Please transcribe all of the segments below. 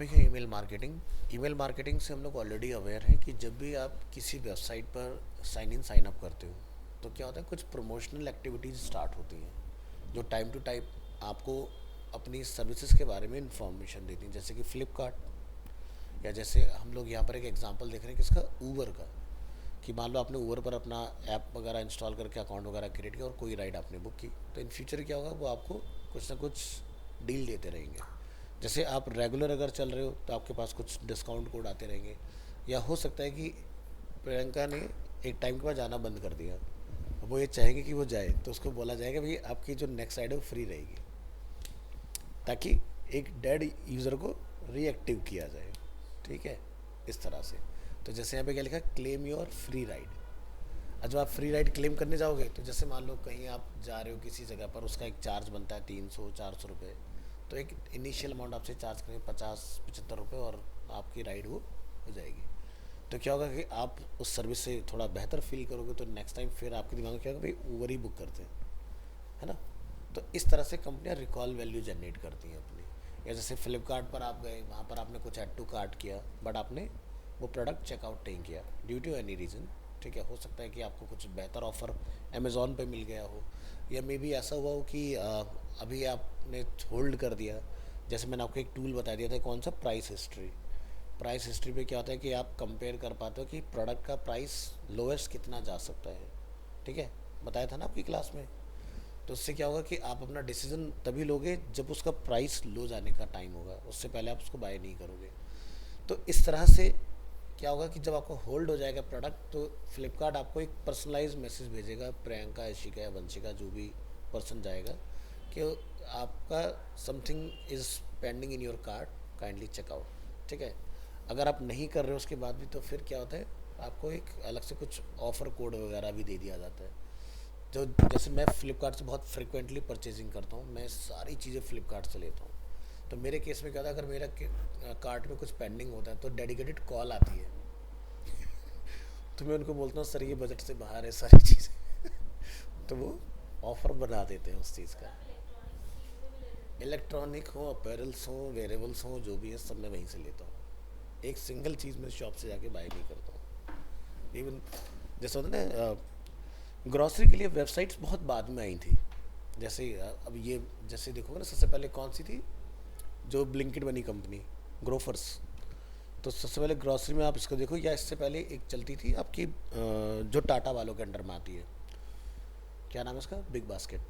Topic है email marketing. Email marketing से हम लोग ऑलरेडी अवेयर हैं कि जब भी आप किसी वेबसाइट पर साइन अप करते हो तो क्या होता है, कुछ प्रमोशनल एक्टिविटीज़ स्टार्ट होती हैं जो टाइम टू टाइम आपको अपनी सर्विसेज के बारे में इंफॉर्मेशन देती हैं, जैसे कि फ्लिपकार्ट, या जैसे हम लोग यहाँ पर एक एग्जांपल देख रहे हैं किसका, ऊबर का। कि मान लो आपने ऊबर पर अपना ऐप वगैरह इंस्टॉल करके अकाउंट वगैरह क्रिएट किया और कोई राइड आपने बुक की, तो इन फ्यूचर क्या होगा, वो आपको कुछ ना कुछ डील देते रहेंगे। जैसे आप रेगुलर अगर चल रहे हो तो आपके पास कुछ डिस्काउंट कोड आते रहेंगे, या हो सकता है कि प्रियंका ने एक टाइम के बाद जाना बंद कर दिया, वो ये चाहेंगे कि वो जाए, तो उसको बोला जाएगा भाई आपकी जो नेक्स्ट राइड है वो फ्री रहेगी, ताकि एक डेड यूज़र को रीएक्टिव किया जाए। ठीक है, इस तरह से। तो जैसे यहाँ पे क्या लिखा है, क्लेम योर फ्री राइड। और जब आप फ्री राइड क्लेम करने जाओगे तो जैसे मान लो कहीं आप जा रहे हो किसी जगह पर, उसका एक चार्ज बनता है 300-400 रुपये, तो एक इनिशियल अमाउंट आपसे चार्ज करेंगे 50-75 रुपये, और आपकी राइड वो हो जाएगी। तो क्या होगा कि आप उस सर्विस से थोड़ा बेहतर फील करोगे, तो नेक्स्ट टाइम फिर आपके दिमाग में क्या होगा, भाई ऊबर ही बुक करते हैं, है ना। तो इस तरह से कंपनियां रिकॉल वैल्यू जनरेट करती हैं अपनी। या जैसे फ्लिपकार्ट पर आप गए, वहाँ पर आपने कुछ ऐड टू कार्ट किया, बट आपने वो प्रोडक्ट चेकआउट नहीं किया ड्यू टू एनी रीज़न। ठीक है, हो सकता है कि आपको कुछ बेहतर ऑफर अमेज़ॉन पे मिल गया हो, या मे बी ऐसा हुआ हो कि अभी आपने होल्ड कर दिया। जैसे मैंने आपको एक टूल बता दिया था, कौन सा, प्राइस हिस्ट्री। प्राइस हिस्ट्री पे क्या होता है कि आप कंपेयर कर पाते हो कि प्रोडक्ट का प्राइस लोएस्ट कितना जा सकता है। ठीक है, बताया था ना आपकी क्लास में। तो उससे क्या होगा कि आप अपना डिसीजन तभी लोगे जब उसका प्राइस लो जाने का टाइम होगा, उससे पहले आप उसको बाय नहीं करोगे। तो इस तरह से क्या होगा कि जब आपको होल्ड हो जाएगा प्रोडक्ट, तो फ्लिपकार्ट आपको एक पर्सनलाइज मैसेज भेजेगा, प्रियंका, इशिका या वंशिका, जो भी पर्सन जाएगा, कि आपका something is pending in your cart, kindly checkout. ठीक है, अगर आप नहीं कर रहे हो उसके बाद भी, तो फिर क्या होता है, आपको एक अलग से कुछ ऑफ़र कोड वगैरह भी दे दिया जाता है। जो जैसे मैं फ़्लिपकार्ट से बहुत फ्रिक्वेंटली परचेजिंग करता हूँ, मैं सारी चीज़ें फ़्लिपकार्ट से लेता हूँ। तो मेरे केस में क्या था, अगर मेरा कार्ट में कुछ पेंडिंग होता है तो डेडिकेटेड कॉल आती है। तो मैं उनको बोलता हूँ सर ये बजट से बाहर है सारी चीज़ें। तो वो ऑफ़र बना देते हैं उस चीज़ का। इलेक्ट्रॉनिक हो, अपैरल्स हो, वेरेबल्स हो, जो भी है सब मैं वहीं से लेता हूँ। एक सिंगल चीज़ मैं शॉप से जाके बाय नहीं करता हूँ। इवन जैसे होता है ना, ग्रॉसरी के लिए वेबसाइट्स बहुत बाद में आई थी। जैसे अब ये जैसे देखोगे ना, सबसे पहले कौन सी थी, जो ब्लिंकिट बनी कंपनी, ग्रोफर्स। तो सबसे पहले ग्रॉसरी में आप इसको देखो, या इससे पहले एक चलती थी आपकी जो टाटा वालों के अंडर में आती है, क्या नाम है उसका, बिग बास्केट।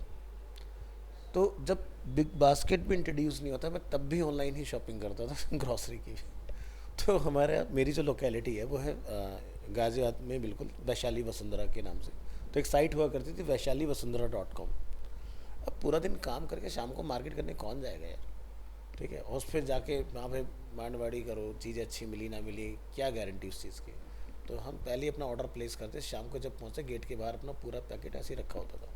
तो जब बिग बास्केट भी इंट्रोड्यूस नहीं होता, मैं तब भी ऑनलाइन ही शॉपिंग करता था ग्रॉसरी की। तो हमारे मेरी जो लोकेलिटी है वो है गाज़ियाबाद में, बिल्कुल वैशाली वसुंधरा के नाम से। तो एक साइट हुआ करती थी, वैशाली वसुंधरा.com। अब पूरा दिन काम करके शाम को मार्केट करने कौन जाएगा यार। ठीक है, और उस फिर जाके वहाँ पे मांडवाड़ी करो, चीज़ अच्छी मिली ना मिली, क्या गारंटी उस चीज़ की। तो हम पहले ही अपना ऑर्डर प्लेस करते, शाम को जब पहुँचे गेट के बाहर अपना पूरा पैकेट ऐसे ही रखा होता था,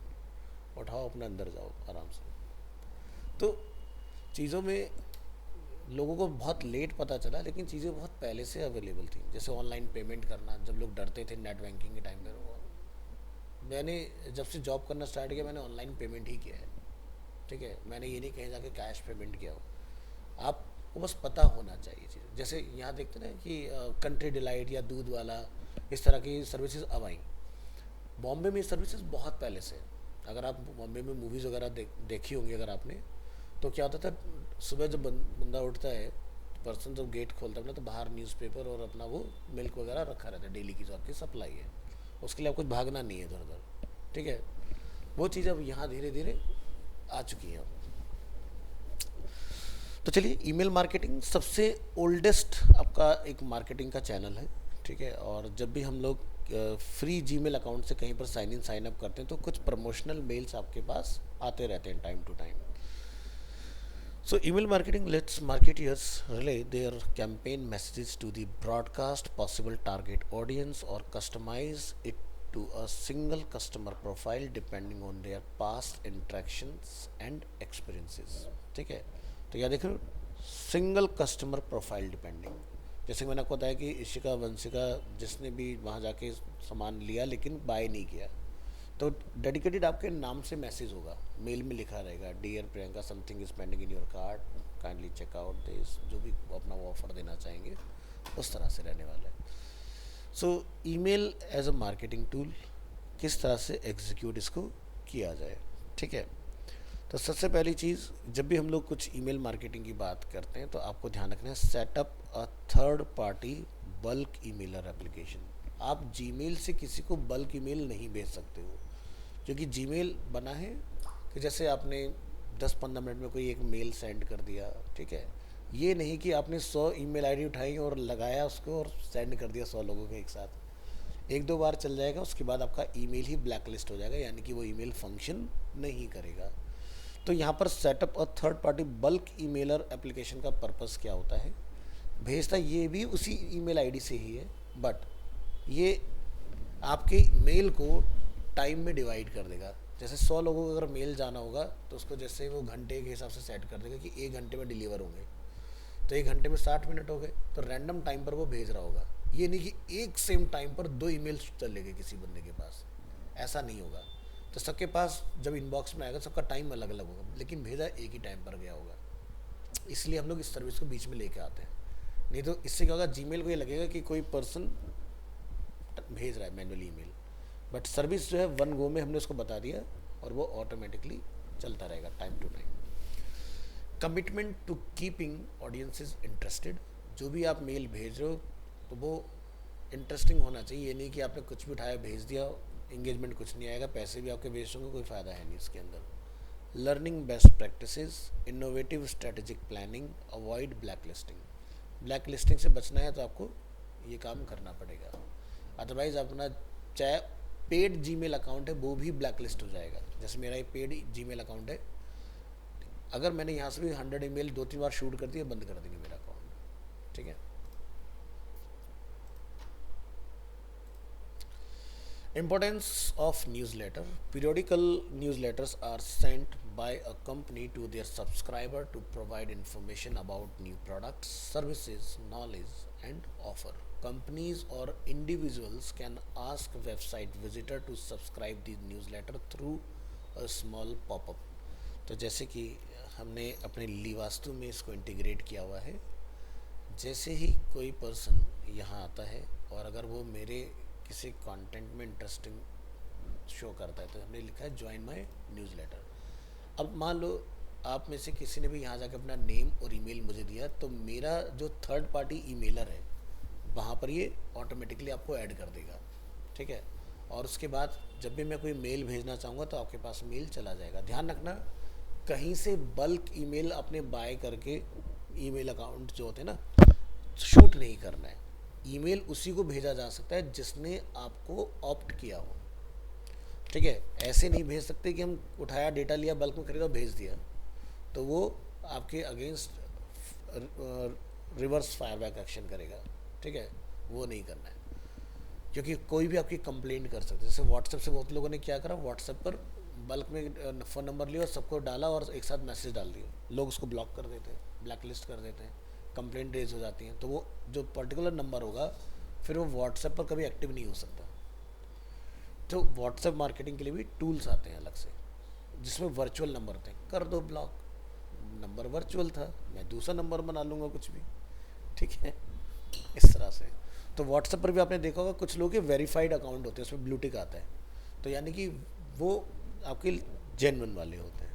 उठाओ अपना अंदर जाओ आराम से। तो चीज़ों में लोगों को बहुत लेट पता चला, लेकिन चीज़ें बहुत पहले से अवेलेबल थी। जैसे ऑनलाइन पेमेंट करना, जब लोग डरते थे नेट बैंकिंग के टाइम पर, मैंने जब से जॉब करना स्टार्ट किया मैंने ऑनलाइन पेमेंट ही किया है। ठीक है, मैंने ये नहीं कहीं जाके कैश पेमेंट किया हो। आपको बस पता होना चाहिए चीज़। जैसे यहाँ देखते ना कि कंट्री डिलाइट या दूध वाला, इस तरह की सर्विसेज अब आई। बॉम्बे में ये सर्विसेज बहुत पहले से है। अगर आप बॉम्बे में मूवीज़ वगैरह देखी होंगी अगर आपने, तो क्या होता था, सुबह जब बंदा उठता है, पर्सन जब गेट खोलता है ना, तो बाहर न्यूज़पेपर और अपना वो मिल्क वगैरह रखा रहता है, डेली की जो आपकी सप्लाई है, उसके लिए आपको कुछ भागना नहीं है इधर उधर। ठीक है, वो चीज़ अब यहाँ धीरे धीरे आ चुकी है अब। तो चलिए, ईमेल मार्केटिंग सबसे ओल्डेस्ट आपका एक मार्केटिंग का चैनल है। ठीक है, और जब भी हम लोग फ्री जीमेल अकाउंट से कहीं पर साइन अप करते हैं, तो कुछ प्रमोशनल मेल्स आपके पास आते रहते हैं time to time. So email marketing lets marketers relay their campaign messages to the broadcast possible target audience or customize it to a single customer profile depending on their past interactions and experiences. ठीक है, तो क्या देख रहे हो, single customer profile depending. जैसे मैंने आपको बताया कि इशिका वंशिका जिसने भी वहाँ जाके सामान लिया लेकिन बाय नहीं किया, तो डेडिकेटेड आपके नाम से मैसेज होगा, मेल में लिखा रहेगा, dear Priyanka, something is pending in your cart, kindly check out this, जो भी वो अपना वो ऑफर देना चाहेंगे उस तरह से रहने वाला है। So email as a marketing tool किस तरह से एग्जीक्यूट इसको किया जाए, ठीक है। तो सबसे पहली चीज़, जब भी हम लोग कुछ ईमेल मार्केटिंग की बात करते हैं तो आपको ध्यान रखना है setup a third party bulk emailer application. आप जीमेल से किसी को बल्क ईमेल नहीं भेज सकते हो, क्योंकि जीमेल बना है कि जैसे आपने 10-15 मिनट में कोई एक मेल सेंड कर दिया, ठीक है। ये नहीं कि आपने 100 ईमेल आईडी उठाई और लगाया उसको और सेंड कर दिया 100 लोगों के एक साथ। एक दो बार चल जाएगा, उसके बाद आपका ईमेल ही ब्लैक लिस्ट हो जाएगा, यानी कि वो ईमेल फंक्शन नहीं करेगा। तो यहाँ पर सेटअप और third party bulk emailer application का पर्पस क्या होता है, भेजता ये भी उसी ईमेल आईडी से ही है, बट ये आपके मेल को टाइम में डिवाइड कर देगा। जैसे 100 लोगों को अगर मेल जाना होगा तो उसको जैसे वो घंटे के हिसाब से सेट कर देगा कि 1 घंटे में डिलीवर होंगे, तो 1 घंटे में 60 मिनट हो गए, तो रैंडम टाइम पर वो भेज रहा होगा। ये नहीं कि एक सेम टाइम पर 2 ईमेल चलेंगे किसी बंदे के पास, ऐसा नहीं होगा। तो सबके पास जब इनबॉक्स में आएगा सबका टाइम अलग अलग होगा, लेकिन भेजा एक ही टाइम पर गया होगा। इसलिए हम लोग इस सर्विस को बीच में लेके आते हैं। नहीं तो इससे क्या होगा, जीमेल को ये लगेगा कि कोई पर्सन भेज रहा है मैनुअली ईमेल, बट सर्विस जो है वन गो में हमने उसको बता दिया और वो ऑटोमेटिकली चलता रहेगा time to time. Commitment to keeping audiences interested. जो भी आप मेल भेज रहे हो तो वो इंटरेस्टिंग होना चाहिए। ये नहीं कि आपने कुछ भी उठाया भेज दिया, इंगेजमेंट कुछ नहीं आएगा, पैसे भी आपके वेस्ट होंगे, कोई फ़ायदा है नहीं इसके अंदर। Learning best practices, innovative strategic planning, avoid black listing. Black listing से बचना है तो आपको ये काम करना पड़ेगा, अदरवाइज़ अपना चाहे पेड जीमेल अकाउंट है वो भी ब्लैक लिस्ट हो जाएगा। जैसे मेरा एक पेड जीमेल अकाउंट है, अगर मैंने यहाँ से भी 100 ईमेल 2-3 बार शूट कर दिया, बंद कर देंगे मेरा अकाउंट, ठीक है। Importance of newsletter. Periodical newsletters are sent by a company to their subscriber to provide information about new products, services, knowledge, and offer. Companies or individuals can ask website visitor to subscribe the newsletter through a small pop-up. तो जैसे कि हमने अपने लीवास्तु में इसको integrate किया हुआ है, जैसे ही कोई पर्सन यहाँ आता है और अगर वो मेरे किसी कंटेंट में इंटरेस्टिंग शो करता है तो हमने लिखा है ज्वाइन माय न्यूज़लेटर। अब मान लो आप में से किसी ने भी यहाँ जाकर अपना नेम और ईमेल मुझे दिया, तो मेरा जो थर्ड पार्टी ईमेलर है वहाँ पर ये ऑटोमेटिकली आपको ऐड कर देगा, ठीक है। और उसके बाद जब भी मैं कोई मेल भेजना चाहूँगा तो आपके पास मेल चला जाएगा। ध्यान रखना, कहीं से बल्क ईमेल अपने बाय करके ईमेल अकाउंट जो होते हैं ना, शूट नहीं करना है। ईमेल उसी को भेजा जा सकता है जिसने आपको ऑप्ट किया हो, ठीक है। ऐसे नहीं भेज सकते कि हम उठाया डेटा लिया बल्क में खरीदा भेज दिया, तो वो आपके अगेंस्ट रिवर्स फायरबैक एक्शन करेगा, ठीक है। वो नहीं करना है, क्योंकि कोई भी आपकी कंप्लेंट कर सकते हैं। जैसे व्हाट्सएप से बहुत लोगों ने क्या करा, व्हाट्सएप पर बल्क में फ़ोन नंबर लिया और सबको डाला और एक साथ मैसेज डाल दिए, लोग उसको ब्लॉक कर देते हैं, ब्लैक लिस्ट कर देते हैं, कंप्लेंट रेज हो जाती हैं। तो वो जो पर्टिकुलर नंबर होगा फिर वो व्हाट्सएप पर कभी एक्टिव नहीं हो सकता। तो व्हाट्सएप मार्केटिंग के लिए भी टूल्स आते हैं अलग से, जिसमें वर्चुअल नंबर थे, कर दो ब्लॉक, नंबर वर्चुअल था, मैं दूसरा नंबर बना लूँगा कुछ भी, ठीक है, इस तरह से। तो व्हाट्सएप पर भी आपने देखा होगा कुछ लोग के वेरीफाइड अकाउंट होते हैं, उसमें ब्लू टिक आता है, तो यानी कि वो आपके जेन्युइन वाले होते हैं।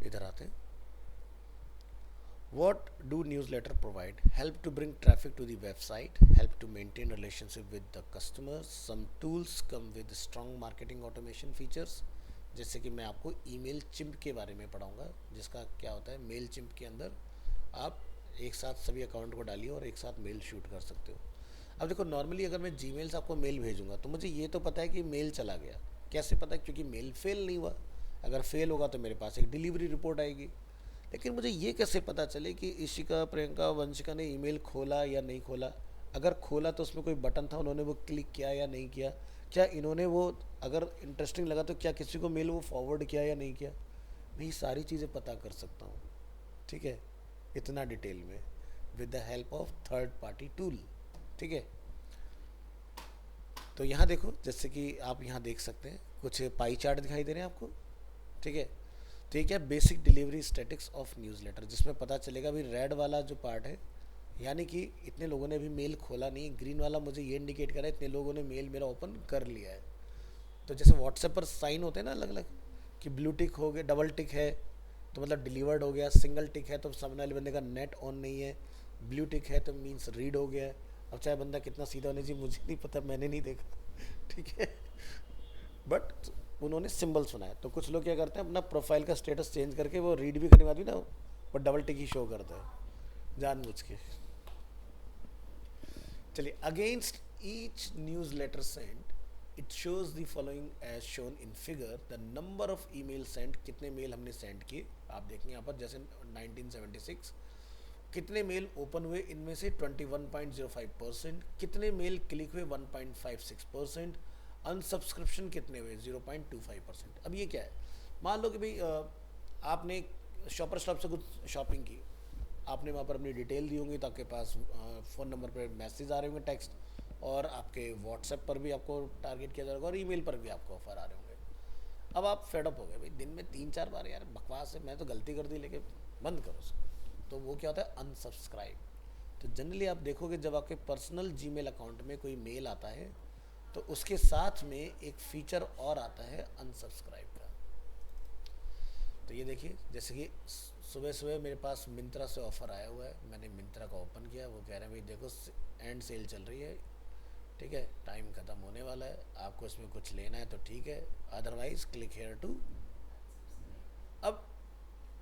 इधर आते हैं, what do newsletter provide? Help to bring traffic to the website, help to maintain relationship with the customers. Some tools come with strong marketing automation features. जैसे कि मैं आपको ईमेल चिम्प के बारे में पढ़ाऊंगा, जिसका क्या होता है, मेल चिम्प के अंदर आप एक साथ सभी अकाउंट को डालिए और एक साथ मेल शूट कर सकते हो। अब देखो, नॉर्मली अगर मैं जीमेल से आपको मेल भेजूंगा तो मुझे ये तो पता है कि मेल चला गया, कैसे पता है, क्योंकि मेल फेल नहीं हुआ। अगर फेल होगा तो मेरे पास एक डिलीवरी रिपोर्ट आएगी, लेकिन मुझे ये कैसे पता चले कि इशिका, प्रियंका, वंशिका ने ईमेल खोला या नहीं खोला। अगर खोला तो उसमें कोई बटन था, उन्होंने वो क्लिक किया या नहीं किया, क्या इन्होंने वो, अगर इंटरेस्टिंग लगा तो क्या किसी को मेल वो फॉरवर्ड किया या नहीं किया, मैं ये सारी चीज़ें पता कर सकता हूँ, ठीक है, इतना डिटेल में, with the help of third party tool, ठीक है। तो यहाँ देखो, जैसे कि आप यहाँ देख सकते हैं कुछ पाई चार्ट दिखाई दे रहे हैं आपको, ठीक है। तो ये क्या basic delivery statics of newsletter, जिसमें पता चलेगा भाई रेड वाला जो पार्ट है, यानी कि इतने लोगों ने अभी मेल खोला नहीं, ग्रीन वाला मुझे ये इंडिकेट कर रहा है इतने लोगों ने मेल मेरा ओपन कर लिया है। तो जैसे व्हाट्सएप पर साइन होते हैं ना अलग अलग, कि ब्लू टिक हो गया, डबल टिक है तो मतलब डिलीवर्ड हो गया, सिंगल टिक है तो सामने वाले बंदे का नेट ऑन नहीं है, ब्लू टिक है तो मीन्स रीड हो गया है। अब चाहे बंदा कितना सीधा होने चाहिए मुझे नहीं पता, मैंने नहीं देखा ठीक है, बट उन्होंने सिंबल सुना है। तो कुछ लोग क्या करते हैं अपना प्रोफाइल का स्टेटस चेंज करके वो रीड भी करने के बाद भी ना वो डबल टिक ही शो करता है जानबूझ के। चलिए, against each news letter send it shows the following as shown in figure, the number of email send, कितने मेल हमने सेंड किए। आप देखेंगे यहाँ पर जैसे 1976 कितने मेल ओपन हुए, इनमें से 21.05%, कितने मेल क्लिक हुए 1.56%, अनसब्सक्रिप्शन कितने हुए 0.25%। अब ये क्या है, मान लो कि भाई आपने शॉपर स्टॉप से कुछ शॉपिंग की, आपने वहाँ पर अपनी डिटेल दी होंगी तो आपके पास फ़ोन नंबर पर मैसेज आ रहे होंगे, टेक्स्ट, और आपके व्हाट्सएप पर भी आपको टारगेट किया जाएगा और ईमेल पर भी आपको ऑफर आ रहे होंगे। अब आप फेडअप हो गए भाई, दिन में 3-4 बार यार बकवास है, मैं तो गलती कर दी लेकिन बंद करो उसको, तो वो क्या होता है अनसब्सक्राइब। तो जनरली आप देखोगे जब आपके पर्सनल जीमेल अकाउंट में कोई मेल आता है तो उसके साथ में एक फीचर और आता है अनसब्सक्राइब का। तो ये देखिए, जैसे कि सुबह सुबह मेरे पास मिंत्रा से ऑफ़र आया हुआ है, मैंने मिंत्रा का ओपन किया, वो कह रहे हैं भाई देखो एंड सेल चल रही है, ठीक है, टाइम ख़त्म होने वाला है, आपको इसमें कुछ लेना है तो ठीक है, अदरवाइज क्लिक हेयर टू। अब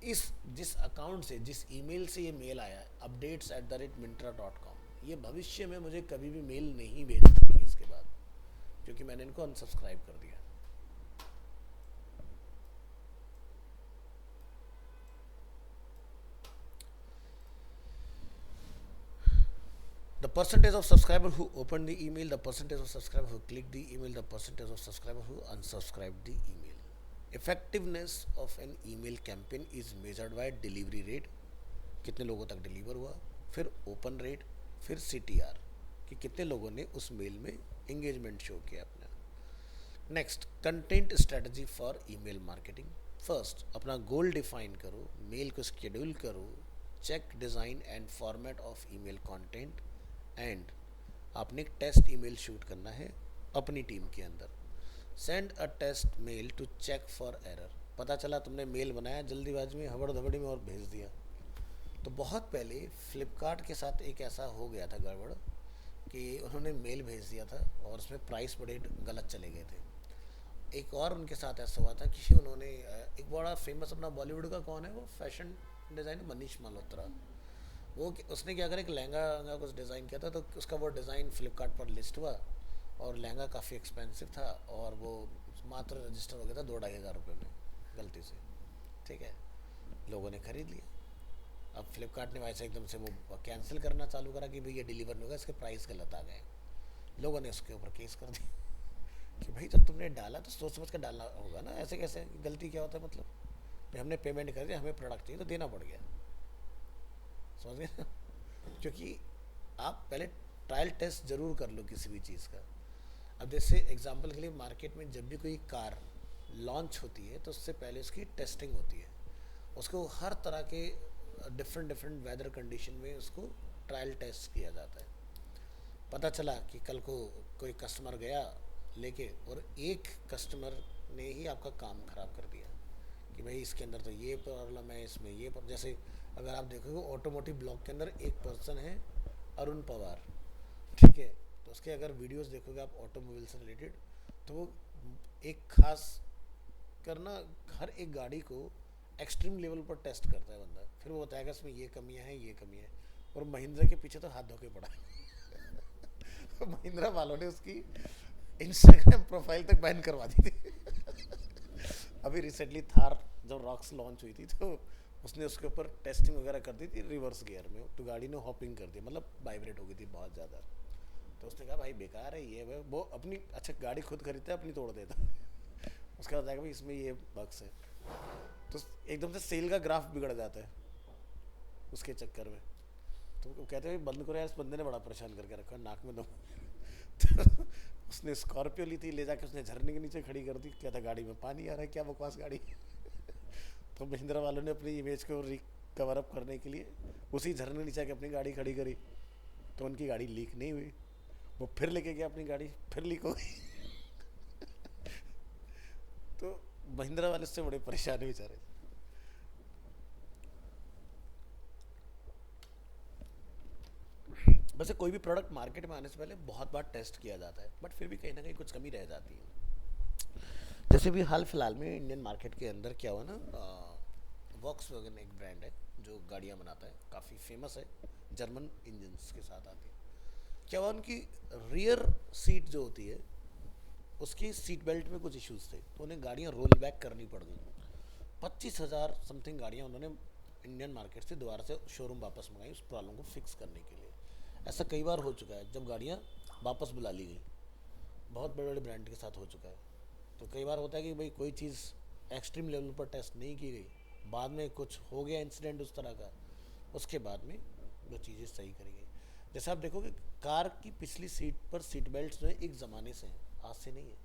इस जिस अकाउंट से, जिस ईमेल से ये मेल आया है updates@mintra.com, ये भविष्य में मुझे कभी भी मेल नहीं भेज पाएंगे इसके बाद, क्योंकि मैंने इनको अनसब्सक्राइब कर दिया। The percentage of subscriber who opened the email, the percentage of subscriber who clicked the email, the percentage of subscriber who unsubscribed the email. Effectiveness of an email campaign is measured by delivery rate, कितने लोगों तक deliver हुआ, फिर open rate, फिर CTR, कि कितने लोगों ने उस मेल में एंगेजमेंट शो किया अपना। Next, content strategy for email marketing. First, अपना गोल डिफाइन करो, मेल को शेड्यूल करो, check design and format of email content, and आपने एक टेस्ट ईमेल शूट करना है अपनी टीम के अंदर। Send a test mail to check for error. पता चला तुमने मेल बनाया जल्दीबाजी में, हबड़ धबड़ी में, और भेज दिया। तो बहुत पहले फ्लिपकार्ट के साथ एक ऐसा हो गया था गड़बड़ कि उन्होंने मेल भेज दिया था और उसमें प्राइस बड़े गलत चले गए थे। एक और उनके साथ ऐसा हुआ था कि उन्होंने एक बड़ा फेमस अपना बॉलीवुड का कौन है वो फैशन डिज़ाइनर, मनीष मल्होत्रा, वो उसने क्या करा, एक लहंगा कुछ डिज़ाइन किया था, तो उसका वो डिज़ाइन फ्लिपकार्ट पर लिस्ट हुआ और लहंगा काफ़ी एक्सपेंसिव था और वो मात्र रजिस्टर हो गया था 2-2.5 हज़ार रुपये में गलती से, ठीक है। लोगों ने ख़रीद लिया। अब फ्लिपकार्ट ने वैसे एकदम से वो कैंसिल करना चालू करा कि भाई ये डिलीवर नहीं होगा, इसके प्राइस गलत आ गए। लोगों ने उसके ऊपर केस कर दिया कि भाई जब तुमने डाला तो सोच समझ कर डालना होगा ना, ऐसे कैसे, गलती क्या होता है, मतलब भाई हमने पेमेंट कर दिया, हमें प्रोडक्ट चाहिए तो देना पड़ गया, समझ गए क्योंकि आप पहले ट्रायल टेस्ट ज़रूर कर लो किसी भी चीज़ का। अब जैसे एग्जांपल के लिए मार्केट में जब भी कोई कार लॉन्च होती है तो उससे पहले उसकी टेस्टिंग होती है, उसको हर तरह के डिफरेंट डिफरेंट वेदर कंडीशन में उसको ट्रायल टेस्ट किया जाता है। पता चला कि कल को कोई कस्टमर गया लेके और एक कस्टमर ने ही आपका काम ख़राब कर दिया कि भाई इसके अंदर तो ये प्रॉब्लम है, इसमें ये जैसे अगर आप देखोगे ऑटोमोटिव ब्लॉक के अंदर एक पर्सन है अरुण पवार, ठीक है, तो उसके अगर वीडियोस देखोगे आप ऑटोमोबाइल से रिलेटेड, तो वो एक खास करना हर एक गाड़ी को एक्सट्रीम लेवल पर टेस्ट करता है बंदा, फिर वो बताएगा इसमें ये कमियां हैं, ये कमी है। और महिंद्रा के पीछे तो हाथ धो के पड़ा है महिंद्रा वालों ने उसकी इंस्टाग्राम प्रोफाइल तक बैन करवा दी थी अभी रिसेंटली थार जब रॉक्स लॉन्च हुई थी तो उसने उसके ऊपर टेस्टिंग वगैरह कर दी थी रिवर्स गियर में, तो गाड़ी ने हॉपिंग कर दी, मतलब वाइब्रेट हो गई थी बहुत ज़्यादा। तो उसने कहा भाई बेकार है ये वो अपनी, अच्छा गाड़ी खुद खरीदता है अपनी तोड़ देता उसका बताया भाई इसमें ये बग्स है, तो एकदम से सेल का ग्राफ बिगड़ जाता है उसके चक्कर में। तो वो कहते हैं बंद करो यार, इस बंदे ने बड़ा परेशान करके रखा, नाक में दम तो उसने स्कॉर्पियो ली थी, ले जाके उसने झरने के नीचे खड़ी कर दी, कहता गाड़ी में पानी आ रहा है, क्या बकवास गाड़ी तो महिंद्रा वालों ने अपनी इमेज को कवर अप करने के लिए उसी झरने नीचे आके अपनी गाड़ी खड़ी करी, तो उनकी गाड़ी लीक नहीं हुई। वो फिर लेके गया अपनी गाड़ी, फिर लीक हो गई। तो महिंद्रा वाले से बड़े परेशान है बेचारे। वैसे कोई भी प्रोडक्ट मार्केट में आने से पहले बहुत बार टेस्ट किया जाता है, बट फिर भी कहीं ना कहीं कुछ कमी रह जाती है। जैसे भी हाल फिलहाल में इंडियन मार्केट के अंदर क्या हुआ ना, वॉक्स वैगन एक ब्रांड है जो गाड़ियाँ बनाता है, काफ़ी फेमस है, जर्मन इंजन्स के साथ आती है। क्या हुआ, उनकी रियर सीट जो होती है उसकी सीट बेल्ट में कुछ इश्यूज थे, तो उन्हें गाड़ियाँ रोल बैक करनी पड़ गई। 25,000 समथिंग गाड़ियाँ उन्होंने इंडियन मार्केट से दोबारा से शोरूम वापस मंगाई उस प्रॉब्लम को फिक्स करने के लिए। ऐसा कई बार हो चुका है जब गाड़ियाँ वापस बुला ली गई, बहुत बड़े बड़े ब्रांड के साथ हो चुका है। तो कई बार होता है कि भाई कोई चीज़ एक्सट्रीम लेवल पर टेस्ट नहीं की गई, बाद में कुछ हो गया इंसिडेंट उस तरह का, उसके बाद में वो चीज़ें सही करी गई। जैसे आप देखोगे कार की पिछली सीट पर सीट बेल्ट जो है एक ज़माने से हैं, आज से नहीं है।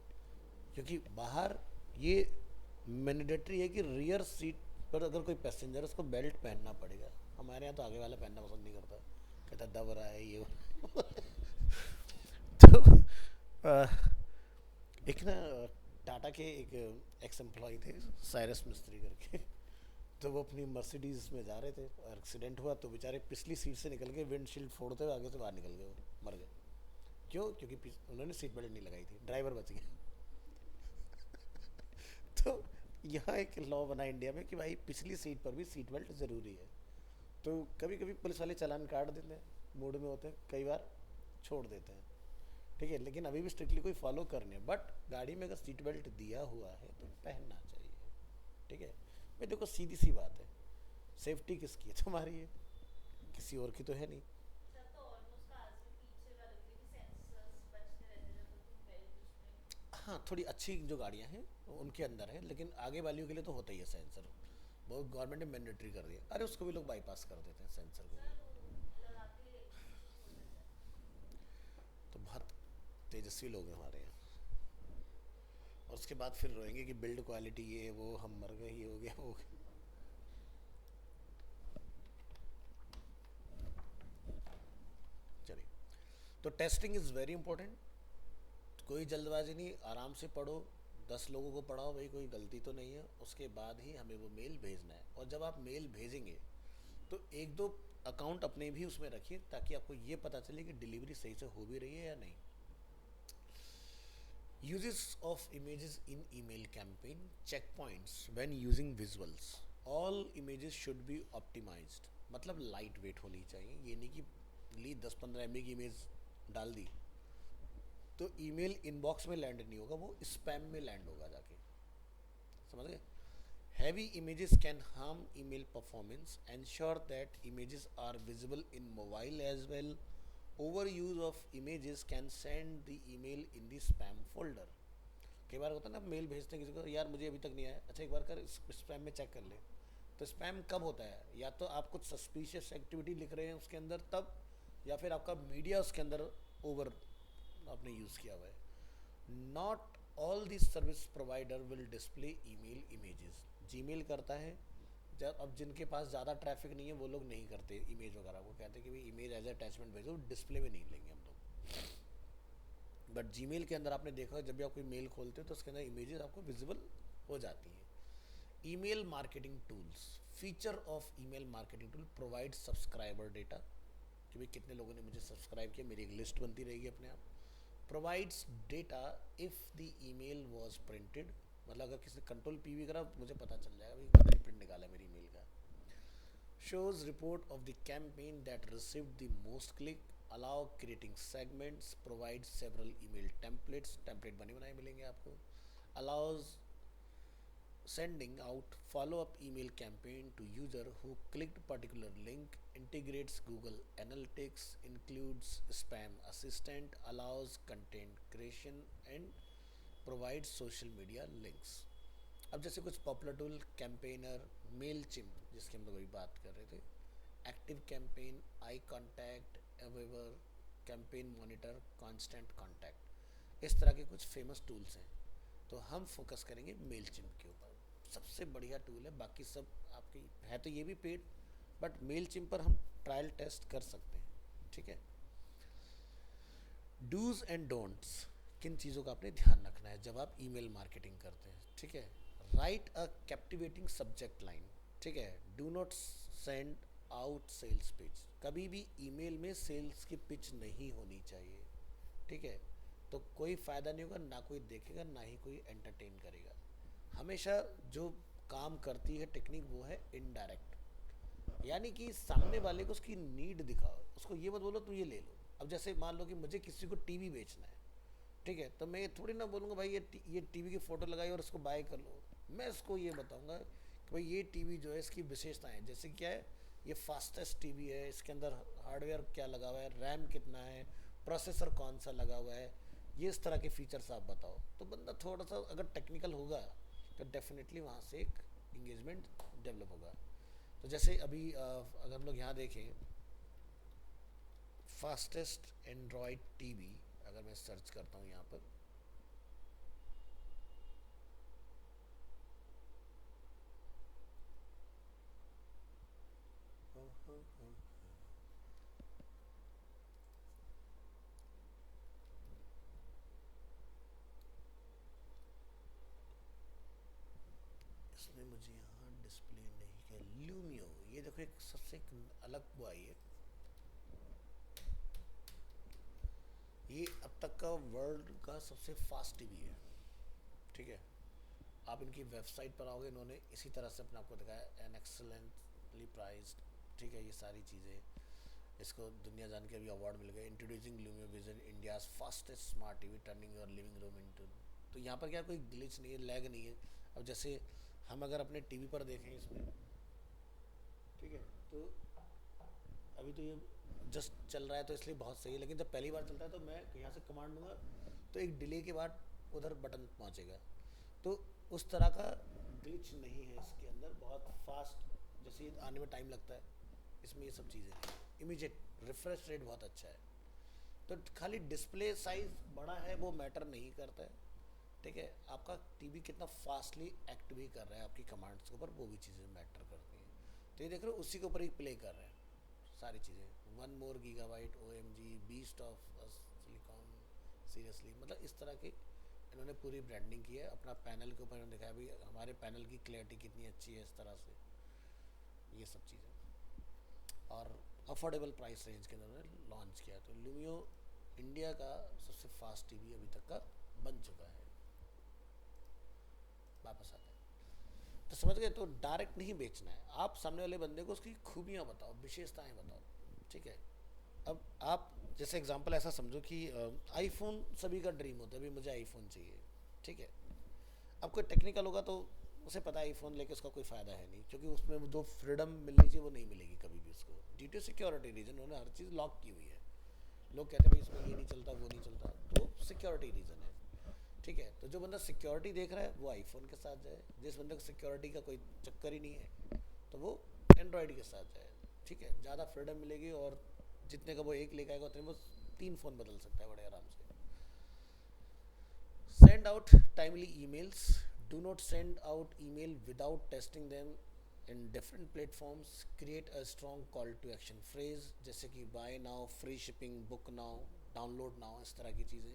क्योंकि बाहर ये मैंडेटरी है कि रियर सीट पर अगर कोई पैसेंजर है उसको बेल्ट पहनना पड़ेगा। हमारे यहाँ तो आगे वाला पहनना पसंद नहीं करता, कहता दब रहा है ये। तो आ, एक ना टाटा के एक एक्स एम्प्लॉय थे, साइरस मिस्त्री करके। तो वो अपनी मर्सिडीज में जा रहे थे और एक्सीडेंट हुआ, तो बेचारे पिछली सीट से निकल के विंडशील्ड फोड़ते हुए आगे से बाहर निकल गए, वो मर गए। क्यों? क्योंकि उन्होंने सीट बेल्ट नहीं लगाई थी, ड्राइवर बच गया। तो यहाँ एक लॉ बना इंडिया में कि भाई पिछली सीट पर भी सीट बेल्ट ज़रूरी है। तो कभी कभी पुलिस वाले चालान काट देते हैं, मूड में होते हैं, कई बार छोड़ देते हैं, ठीक है, लेकिन अभी भी स्ट्रिक्टली कोई फॉलो करने, बट गाड़ी में अगर सीट बेल्ट दिया हुआ है तो पहनना चाहिए, ठीक है। भाई देखो सीधी सी बात है, सेफ्टी किसकी है? तुम्हारी है, किसी और की तो है नहीं। हाँ, थोड़ी अच्छी जो गाड़ियाँ हैं उनके अंदर है, लेकिन आगे वालियों के लिए तो होता ही है सेंसर। वो गवर्नमेंट ने मैंडेटरी कर दिया, अरे उसको भी लोग बाईपास कर देते हैं सेंसर को। तो बहुत तेजस्वी लोग हैं हमारे यहाँ, और उसके बाद फिर रोएंगे कि बिल्ड क्वालिटी ये वो, हम मर गए, ये हो गया वो हो गया। चलिए, तो टेस्टिंग इज़ वेरी इंपॉर्टेंट। कोई जल्दबाजी नहीं, आराम से पढ़ो, 10 लोगों को पढ़ाओ, भाई कोई गलती तो नहीं है, उसके बाद ही हमें वो मेल भेजना है। और जब आप मेल भेजेंगे तो एक दो अकाउंट अपने भी उसमें रखिए, ताकि आपको ये पता चले कि डिलीवरी सही से हो भी रही है या नहीं। Uses of images in email campaign, checkpoints when using visuals. All images should be optimized. मतलब लाइट वेट होनी चाहिए, ये नहीं कि ली 10-15 MB की इमेज डाल दी तो ईमेल इनबॉक्स में लैंड नहीं होगा, वो स्पैम में लैंड होगा जाके। समझ गए? Heavy images can harm email performance. Ensure that images are visible in mobile as well. Overuse of images can send the email in the spam folder. कई बार होता है ना, मेल भेजते हैं किसी को, यार मुझे अभी तक नहीं आया, अच्छा एक बार कर स्पैम में चेक कर ले। तो स्पैम कब होता है? या तो आप कुछ सस्पिशियस एक्टिविटी लिख रहे हैं उसके अंदर तब, या फिर आपका मीडिया उसके अंदर ओवर आपने यूज़ किया हुआ है। Not all this service provider will display email images. Gmail करता है, जब अब जिनके पास ज़्यादा ट्रैफिक नहीं है वो लोग नहीं करते इमेज वगैरह, वो कहते हैं कि भाई इमेज एज अटैचमेंट भेजो, डिस्प्ले में नहीं लेंगे हम लोग। बट जीमेल के अंदर आपने देखा जब भी आप कोई मेल खोलते हो तो उसके अंदर इमेजेस आपको विजिबल हो जाती हैं। Email marketing tools, feature of email marketing tool provide subscriber data, कि भाई कितने लोगों ने मुझे सब्सक्राइब किया, मेरी एक लिस्ट बनती रहेगी अपने आप। Provides data if the email was printed, मतलब अगर किसी ने कंट्रोल पी भी करा मुझे पता चल जाएगा भाई कितनी प्रिंट निकाला मेरी ईमेल का। Shows report of the campaign that received the most click, allow creating segments, provides several email templates, template बने बनाए मिलेंगे आपको, allows sending out follow-up email campaign to user who clicked particular link, integrates Google Analytics, includes spam assistant, allows content creation and provides social media links. अब जैसे कुछ popular tool, Campaigner, Mailchimp जिसकी हम लोग अभी बात कर रहे थे, ActiveCampaign, iContact, AWeber, Campaign Monitor, Constant Contact, इस तरह के कुछ फेमस टूल्स हैं। तो हम फोकस करेंगे मेल चिम के ऊपर। सबसे बढ़िया टूल है। बाकी सब आपकी है तो ये भी पेड, बट मेल चिम पर हम ट्रायल टेस्ट कर सकते हैं। ठीक है। डूज एंड डोंट्स, किन चीज़ों का आपने ध्यान रखना है जब आप ईमेल मार्केटिंग करते हैं। ठीक है। राइट अ कैप्टिवेटिंग सब्जेक्ट लाइन। ठीक है। Do not send out sales pitch, कभी भी ईमेल में सेल्स की पिच नहीं होनी चाहिए। ठीक है। तो कोई फ़ायदा नहीं होगा, ना कोई देखेगा ना ही कोई एंटरटेन करेगा। हमेशा जो काम करती है टेक्निक वो है इनडायरेक्ट, यानी कि सामने वाले को उसकी नीड दिखाओ, उसको ये मत बोलो तुम ये ले लो। अब जैसे मान लो कि मुझे किसी को टीवी बेचना है, ठीक है, तो मैं ये थोड़ी ना बोलूँगा भाई ये टीवी की फ़ोटो लगाई और इसको बाय कर लो। मैं इसको ये बताऊँगा कि भाई ये टीवी जो है इसकी विशेषताएं जैसे क्या है, ये फास्टेस्ट टीवी है, इसके अंदर हार्डवेयर क्या लगा हुआ है, रैम कितना है, प्रोसेसर कौन सा लगा हुआ है, ये इस तरह के फीचर्स आप बताओ। तो बंदा थोड़ा सा अगर टेक्निकल होगा तो डेफिनेटली वहाँ से एक इंगेजमेंट डेवलप होगा। तो जैसे अभी अगर हम लोग यहाँ देखें फास्टेस्ट एंड्रॉयड टीवी, अगर मैं सर्च करता हूँ यहाँ पर, इसमें मुझे यहाँ डिस्प्ले नहीं किया, ल्यूमियो, ये देखो एक सबसे एक अलग वो आई है। ये अब तक का वर्ल्ड का सबसे फास्ट टीवी है। ठीक है। आप इनकी वेबसाइट पर आओगे, इन्होंने इसी तरह से अपने आपको दिखाया, एन एक्सलेंटली प्राइस्ड। ठीक है, ये सारी चीज़ें, इसको दुनिया जान के अभी अवार्ड मिल गए। Introducing Lumio Vision, India's fastest smart TV, turning your living room into. तो यहाँ पर क्या कोई ग्लिच नहीं है, लैग नहीं है। अब जैसे हम अगर अपने टीवी पर देखें इसमें, ठीक है, तो अभी तो ये जस्ट चल रहा है तो इसलिए बहुत सही है, लेकिन जब पहली बार चलता है तो मैं यहाँ से कमांड दूंगा तो एक डिले के बाद उधर बटन पहुँचेगा। तो उस तरह का ग्लिच नहीं है इसके अंदर, बहुत फास्ट, जैसे आने में टाइम लगता है इसमें ये सब चीज़ें नहीं, इमीजिएट रिफ्रेश रेट बहुत अच्छा है। तो खाली डिस्प्ले साइज बड़ा है वो मैटर नहीं करता है। ठीक है, आपका टीवी कितना फास्टली एक्ट भी कर रहा है आपकी कमांड्स के ऊपर, वो भी चीज़ें मैटर करती हैं। तो ये देख रहे हो उसी के ऊपर ही प्ले कर रहे हैं सारी चीज़ें। 1 more GB OMG beast of silicon, seriously, मतलब इस तरह की इन्होंने पूरी ब्रांडिंग की है। अपना पैनल के ऊपर इन्होंने दिखाया भाई हमारे पैनल की क्लैरिटी कितनी अच्छी है, इस तरह से ये सब चीज़ें। और अफोर्डेबल प्राइस रेंज के अंदर लॉन्च किया। तो लूमियो इंडिया का सबसे फास्ट टीवी अभी तक का बन चुका है। वापस आता है तो समझ गए, तो डायरेक्ट नहीं बेचना है, आप सामने वाले बंदे को उसकी खूबियाँ बताओ, विशेषताएं बताओ। ठीक है। अब आप जैसे एग्जांपल ऐसा समझो कि आईफोन सभी का ड्रीम होता है, अभी मुझे आईफोन चाहिए। ठीक है। अब कोई टेक्निकल होगा तो उसे पता है आईफोन लेके उसका कोई फ़ायदा है नहीं, क्योंकि उसमें जो फ्रीडम मिलनी चाहिए वो नहीं मिलेगी कभी भी उसको, ड्यू टू सिक्योरिटी रीजन उन्होंने हर चीज़ लॉक की हुई है। लोग कहते हैं भाई इसमें ये नहीं चलता वो नहीं चलता, तो सिक्योरिटी रीज़न है। ठीक है। तो जो बंदा सिक्योरिटी देख रहा है वो आईफोन के साथ जाए, जिस बंदे को सिक्योरिटी का कोई चक्कर ही नहीं है तो वो एंड्रॉयड के साथ जाए। ठीक है, ज़्यादा फ्रीडम मिलेगी और जितने का वो एक लेकर आएगा उतने वो 3 फ़ोन बदल सकता है बड़े आराम से। Send out timely emails. Do not send out email without testing them in different platforms. Create a strong call to action phrase जैसे कि buy now, free shipping, book now, download now, इस तरह की चीज़ें।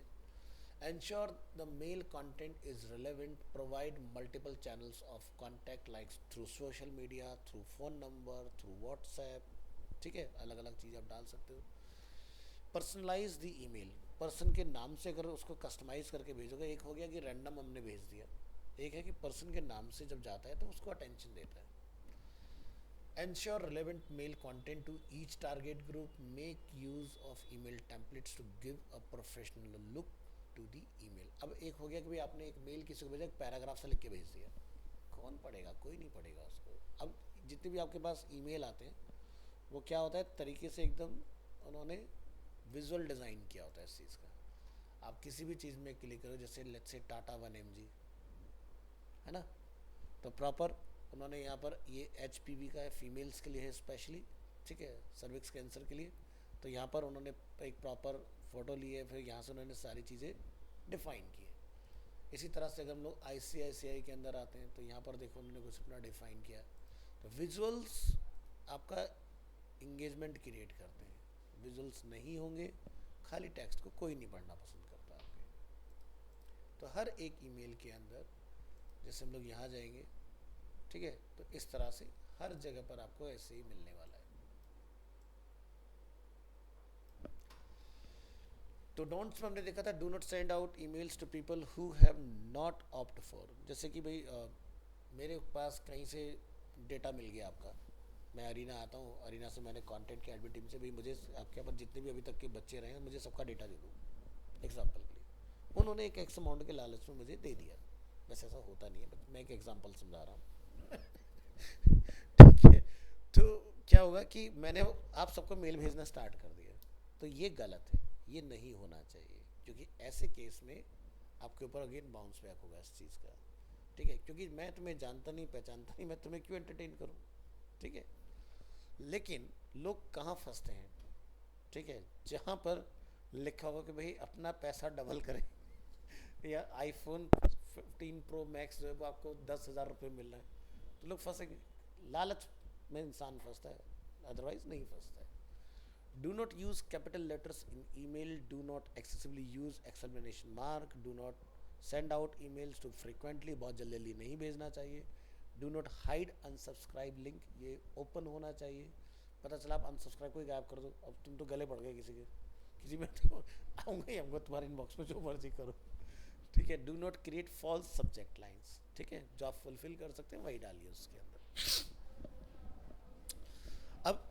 Ensure the mail content is relevant. Provide multiple channels of contact like through social media, through phone number, through WhatsApp. ठीक है, अलग अलग चीज़ आप डाल सकते हो। पर्सनलाइज द ईमेल, पर्सन के नाम से अगर उसको कस्टमाइज़ करके भेजोगे, एक हो गया कि रैंडम हमने भेज दिया, एक है कि पर्सन के नाम से जब जाता है तो उसको अटेंशन देता है। Ensure relevant mail content to each target group, make use of email templates to give a professional look to the email. अब एक हो गया कि भाई आपने एक मेल किसी को भेजा, एक पैराग्राफ से लिख के भेज दिया, कौन पढ़ेगा, कोई नहीं पढ़ेगा उसको। अब जितने भी आपके पास ईमेल आते हैं वो क्या होता है तरीके से एकदम उन्होंने विजुअल डिज़ाइन किया होता है इस चीज़ का। आप किसी भी चीज़ में क्लिक करो, जैसे लेट्स से टाटा 1 MG है ना, तो प्रॉपर उन्होंने यहाँ पर ये HPV का है, फीमेल्स के लिए है स्पेशली। ठीक है, सर्विक्स कैंसर के लिए। तो यहाँ पर उन्होंने एक प्रॉपर फ़ोटो ली है, फिर यहाँ से उन्होंने सारी चीज़ें डिफाइन की है। इसी तरह से अगर हम लोग ICICI के अंदर आते हैं तो यहाँ पर देखो उन्होंने कुछ अपना डिफाइन किया। तो विजुअल्स आपका इंगेजमेंट क्रिएट करते हैं, विजुअल्स नहीं होंगे, खाली टेक्स्ट को कोई नहीं पढ़ना पसंद करता आपके। तो हर एक ईमेल के अंदर जैसे हम लोग यहाँ जाएंगे, ठीक है, तो इस तरह से हर जगह पर आपको ऐसे ही मिलने वाला है। तो डोंट्स में हमने देखा था, do not send out emails to people who have not opt for. जैसे कि भाई मेरे पास कहीं से डेटा मिल गया आपका, मैं अरीना आता हूँ, अरीना से मैंने कंटेंट की एडमिट टीम से भाई मुझे आपके यहाँ पर जितने भी अभी तक के बच्चे रहे हैं मुझे सबका डेटा दे दो एग्जाम्पल के लिए। उन्होंने एक एक्स अमाउंट के लालच में मुझे दे दिया, वैसे ऐसा होता नहीं है, बट मैं एक एग्जाम्पल समझा रहा हूँ। ठीक है, तो क्या होगा कि मैंने आप सबको मेल भेजना स्टार्ट कर दिया, तो ये गलत है, ये नहीं होना चाहिए, क्योंकि ऐसे केस में आपके ऊपर अगेन बाउंस बैक होगा इस चीज़ का। ठीक है, क्योंकि मैं तुम्हें जानता नहीं पहचानता नहीं, मैं तुम्हें क्यों एंटरटेन करूँ। ठीक है, लेकिन लोग कहाँ फंसते हैं, ठीक है, जहाँ पर लिखा होगा कि भाई अपना पैसा डबल करें या आईफोन 15 प्रो मैक्स जो है वो आपको 10,000 रुपये मिल रहा है, तो लोग फंसेंगे। लालच में इंसान फंसता है, अदरवाइज नहीं फंसता है। Do not use capital letters in email. Do not excessively use exclamation mark. Do not send out emails too frequently. बहुत जल्दी नहीं भेजना चाहिए। Do not hide unsubscribe link. ये ओपन होना चाहिए। पता चला आप अनसब्सक्राइब कोई गायब कर दो, अब तुम तो गले पड़ गए किसी में तो आऊँगा ही आऊँगा तुम्हारे इनबॉक्स में, जो मर्जी करो। ठीक है, do not create false subject lines. ठीक है, जो आप फुलफिल कर सकते हैं वही डालिए उसके अंदर। अब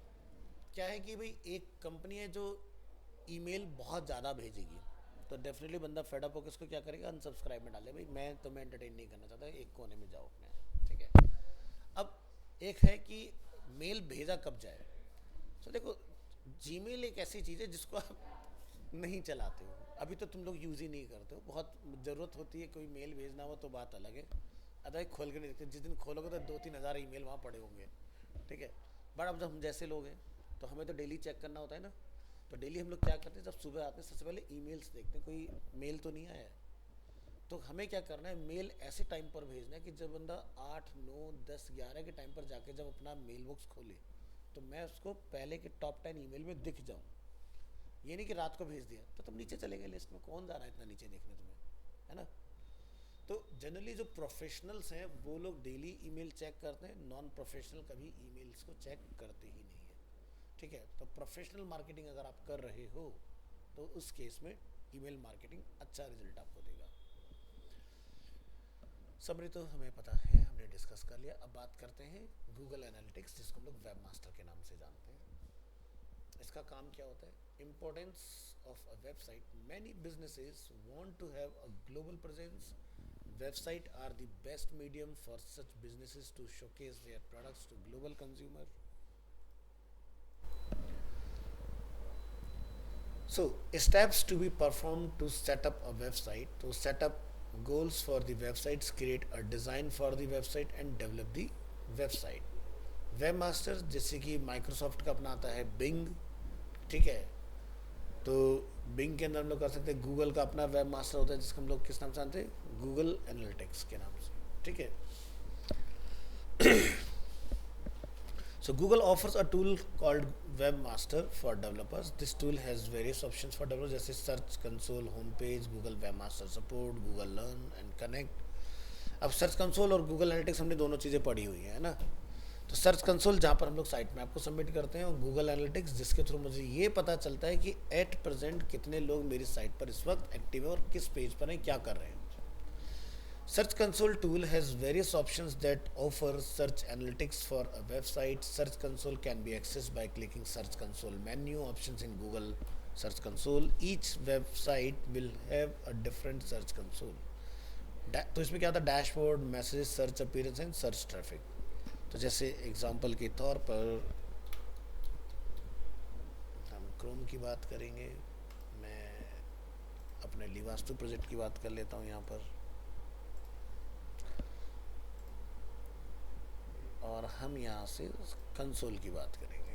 क्या है कि भाई एक कंपनी है जो ईमेल बहुत ज़्यादा भेजेगी, तो डेफिनेटली बंदा फेड अप होकर इसको क्या करेगा, अनसब्सक्राइब में डाले, भाई मैं तुम्हें एंटरटेन नहीं करना चाहता, एक कोने में जाओ अपने। ठीक है, अब एक है कि मेल भेजा कब जाए। तो देखो, जीमेल एक ऐसी चीज़ है जिसको आप नहीं चलाते हो, अभी तो तुम लोग यूज़ ही नहीं करते हो, बहुत ज़रूरत होती है कोई मेल भेजना हो तो बात अलग है, अदरवाइज खोल के नहीं देखते। जिस दिन खोलोगे तो 2-3 हज़ार ईमेल वहाँ पड़े होंगे। ठीक है, बट अब जब हम जैसे लोग हैं तो हमें तो डेली चेक करना होता है ना, तो डेली हम लोग क्या करते हैं, जब सुबह आते हैं सबसे पहले ईमेल्स देखते हैं कोई मेल तो नहीं आया है। तो हमें क्या करना है, मेल ऐसे टाइम पर भेजना है कि जब बंदा 8, 9, 10, 11 के टाइम पर जाके जब अपना मेल बॉक्स खोले तो मैं उसको पहले के टॉप 10 ईमेल में दिख जाऊँ। ये नहीं कि रात को भेज दिया तो तुम नीचे चले गए लिस्ट में, कौन जा रहा है इतना नीचे देखने तुम्हें, है ना। तो जनरली जो प्रोफेशनल्स हैं वो लोग डेली ईमेल चेक करते हैं, नॉन प्रोफेशनल कभी ईमेल्स को चेक करते ही नहीं है। ठीक है, तो प्रोफेशनल मार्केटिंग अगर आप कर रहे हो तो उस केस में ईमेल मार्केटिंग अच्छा रिजल्ट आपको देगा। समरी तो हमें पता है, हमने डिस्कस कर लिया। अब बात करते हैं गूगल एनालिटिक्स, जिसको हम लोग वेब मास्टर के नाम से जानते हैं। इसका काम क्या होता है, importance of a website. Many businesses want to have a global presence. Website are the best medium for such businesses to showcase their products to global consumer. So steps to be performed to set up a website. To set up goals for the websites, create a design for the website and develop the website. Webmaster जैसे कि Microsoft का अपना आता है Bing, ठीक है, तो Bing के अंदर हम लोग कर सकते हैं, गूगल का अपना वेब मास्टर होता है जिसको हम लोग किस नाम से जानते हैं, गूगल एनालिटिक्स के नाम से। ठीक है, so Google offers a tool called Webmaster for developers. This tool has various options for developers जैसे search console, home page, Google webmaster support, Google learn and connect. अब सर्च कंसोल और Google analytics हमने दोनों चीज़ें पढ़ी हुई है ना। तो सर्च कंसोल जहाँ पर हम लोग साइट में आपको सबमिट करते हैं, और गूगल एनालिटिक्स जिसके थ्रू मुझे ये पता चलता है कि एट प्रेजेंट कितने लोग मेरी साइट पर इस वक्त एक्टिव है और किस पेज पर हैं, क्या कर रहे हैं। Search Console tool has various options that offer search analytics for a website. Search Console can be accessed by clicking Search Console menu options in Google Search Console. Each website will have a different Search Console. तो इसमें क्या होता है, dashboard, message, search appearance and search traffic. तो जैसे example के तौर पर हम क्रोम की बात करेंगे, मैं अपने लिवास्तु प्रोजेक्ट की बात कर लेता हूँ यहाँ पर, और हम यहाँ से कंसोल की बात करेंगे।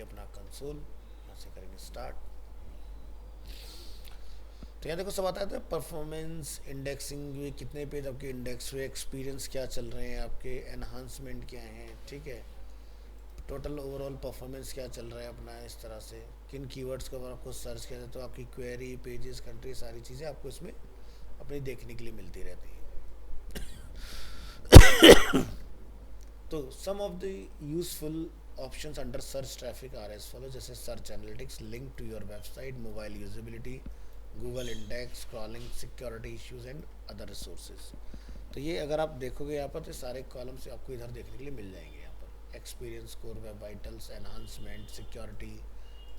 अपना कंसोल, यहाँ से करेंगे स्टार्ट। तो यहाँ देखो सब आता है परफॉर्मेंस, इंडेक्सिंग हुई, कितने पेज आपके इंडेक्स हुए, एक्सपीरियंस क्या चल रहे हैं आपके, एनहांसमेंट क्या हैं, ठीक है, टोटल ओवरऑल परफॉर्मेंस क्या चल रहा है अपना, इस तरह से किन कीवर्ड्स को अगर आपको सर्च किया जाए तो आपकी क्वेरी, पेजेस, कंट्री, सारी चीज़ें आपको इसमें अपनी देखने के लिए मिलती रहती है। तो some of the useful options under search traffic are as follow, जैसे search analytics, link to your website, mobile usability, Google index, scrolling, security issues and other resources. तो ये अगर आप देखोगे यहाँ पर तो सारे कॉलम्स आपको इधर देखने के लिए मिल जाएंगे। यहाँ पर experience score, web vitals, enhancement, security,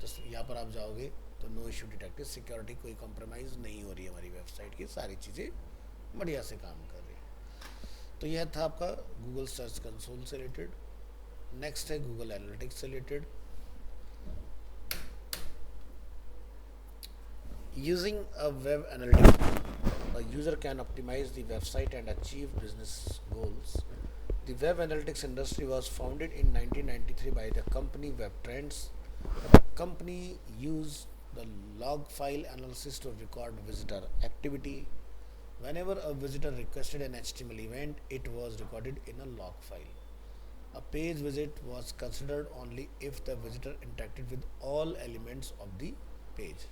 तो यहाँ पर आप जाओगे तो नो इशू डिटेक्टेड, सिक्योरिटी कोई कॉम्प्रोमाइज़ नहीं हो रही है हमारी वेबसाइट की, सारी चीज़ें बढ़िया से काम कर रही है। तो यह था आपका गूगल सर्च कंसोल से रिलेटेड। नेक्स्ट है गूगल एनालिटिक्स से related. Using a web analytics a user can optimize the website and achieve business goals. The web analytics industry was founded in 1993 by the company WebTrends. The company used the log file analysis to record visitor activity. Whenever a visitor requested an HTML event, it was recorded in a log file. A page visit was considered only if the visitor interacted with all elements of the page.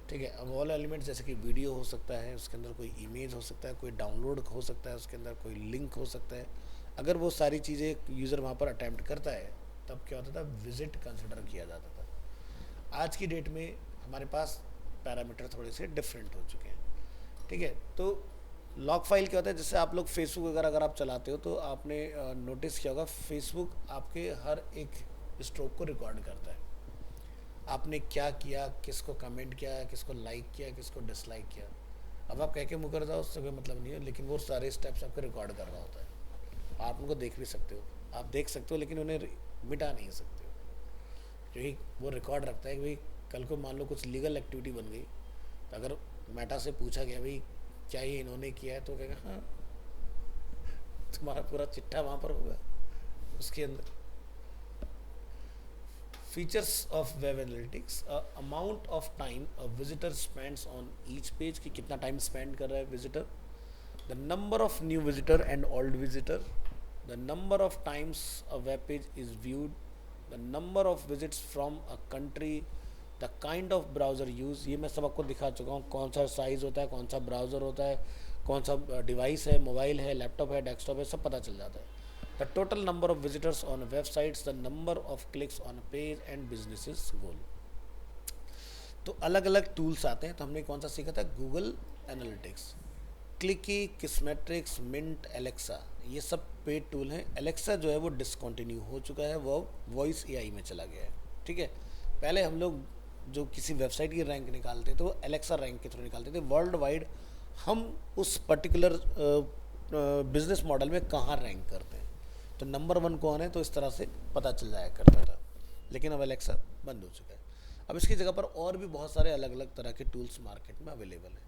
ठीक है, अब all elements जैसे कि video हो सकता है, उसके अंदर कोई इमेज हो सकता है, कोई डाउनलोड हो सकता है, उसके अंदर कोई लिंक हो सकता है। अगर वो सारी चीज़ें यूज़र वहाँ पर अटैम्प्ट करता है तब क्या होता था, विजिट कंसिडर किया जाता था। आज की डेट में हमारे पास पैरामीटर थोड़े से डिफरेंट हो चुके हैं। ठीक है, तो लॉग फाइल क्या होता है, जैसे आप लोग फेसबुक वगैरह अगर आप चलाते हो तो आपने नोटिस किया होगा फेसबुक आपके हर एक स्ट्रोक को रिकॉर्ड करता है। आपने क्या किया, किसको कमेंट किया, किसको लाइक किया, किसको डिसलाइक किया। अब आप कह के मुँह कर जाओ उससे कोई मतलब नहीं है, लेकिन वो सारे स्टेप्स आपको रिकॉर्ड कर रहा होता है। आप उनको देख भी सकते हो, आप देख सकते हो, लेकिन उन्हें मिटा नहीं सकते हो, क्योंकि वो रिकॉर्ड रखता है कि भाई कल को मान लो कुछ लीगल एक्टिविटी बन गई तो अगर मेटा से पूछा गया भाई क्या ये इन्होंने किया है, तो कहेगा हाँ, तुम्हारा पूरा चिट्ठा वहाँ पर होगा उसके अंदर। Features of web analytics: amount of time a visitor spends on each page, कि कितना टाइम स्पेंड कर रहा है visitor, the number of new visitor and old visitor, the number of times a web page is viewed, the number of visits from a country, the kind of browser use, ये मैं सब आपको दिखा चुका हूँ, कौन सा साइज़ होता है, कौन सा ब्राउज़र होता है, कौन सा डिवाइस है, मोबाइल है, लैपटॉप है, डेस्कटॉप है, सब पता चल जाता है। The total number of visitors on websites, the number of clicks on a page and businesses goal। तो अलग अलग टूल्स आते हैं, तो हमने कौन सा सीखा था, Google Analytics, Clicky, Kissmetrics, Mint, Alexa, ये सब पेड टूल हैं। एलेक्सा जो है वो डिसकंटिन्यू हो चुका है, वो वॉइस एआई में चला गया है। ठीक है, पहले हम लोग जो किसी वेबसाइट की रैंक निकालते थे वो एलेक्सा रैंक के थ्रू निकालते थे। वर्ल्ड वाइड हम उस पर्टिकुलर बिजनेस मॉडल में कहाँ रैंक करते हैं, तो नंबर 1 कौन है, तो इस तरह से पता चल जाया करता था। लेकिन अब एलेक्सा बंद हो चुका है। अब इसकी जगह पर और भी बहुत सारे अलग अलग तरह के टूल्स मार्केट में अवेलेबल हैं।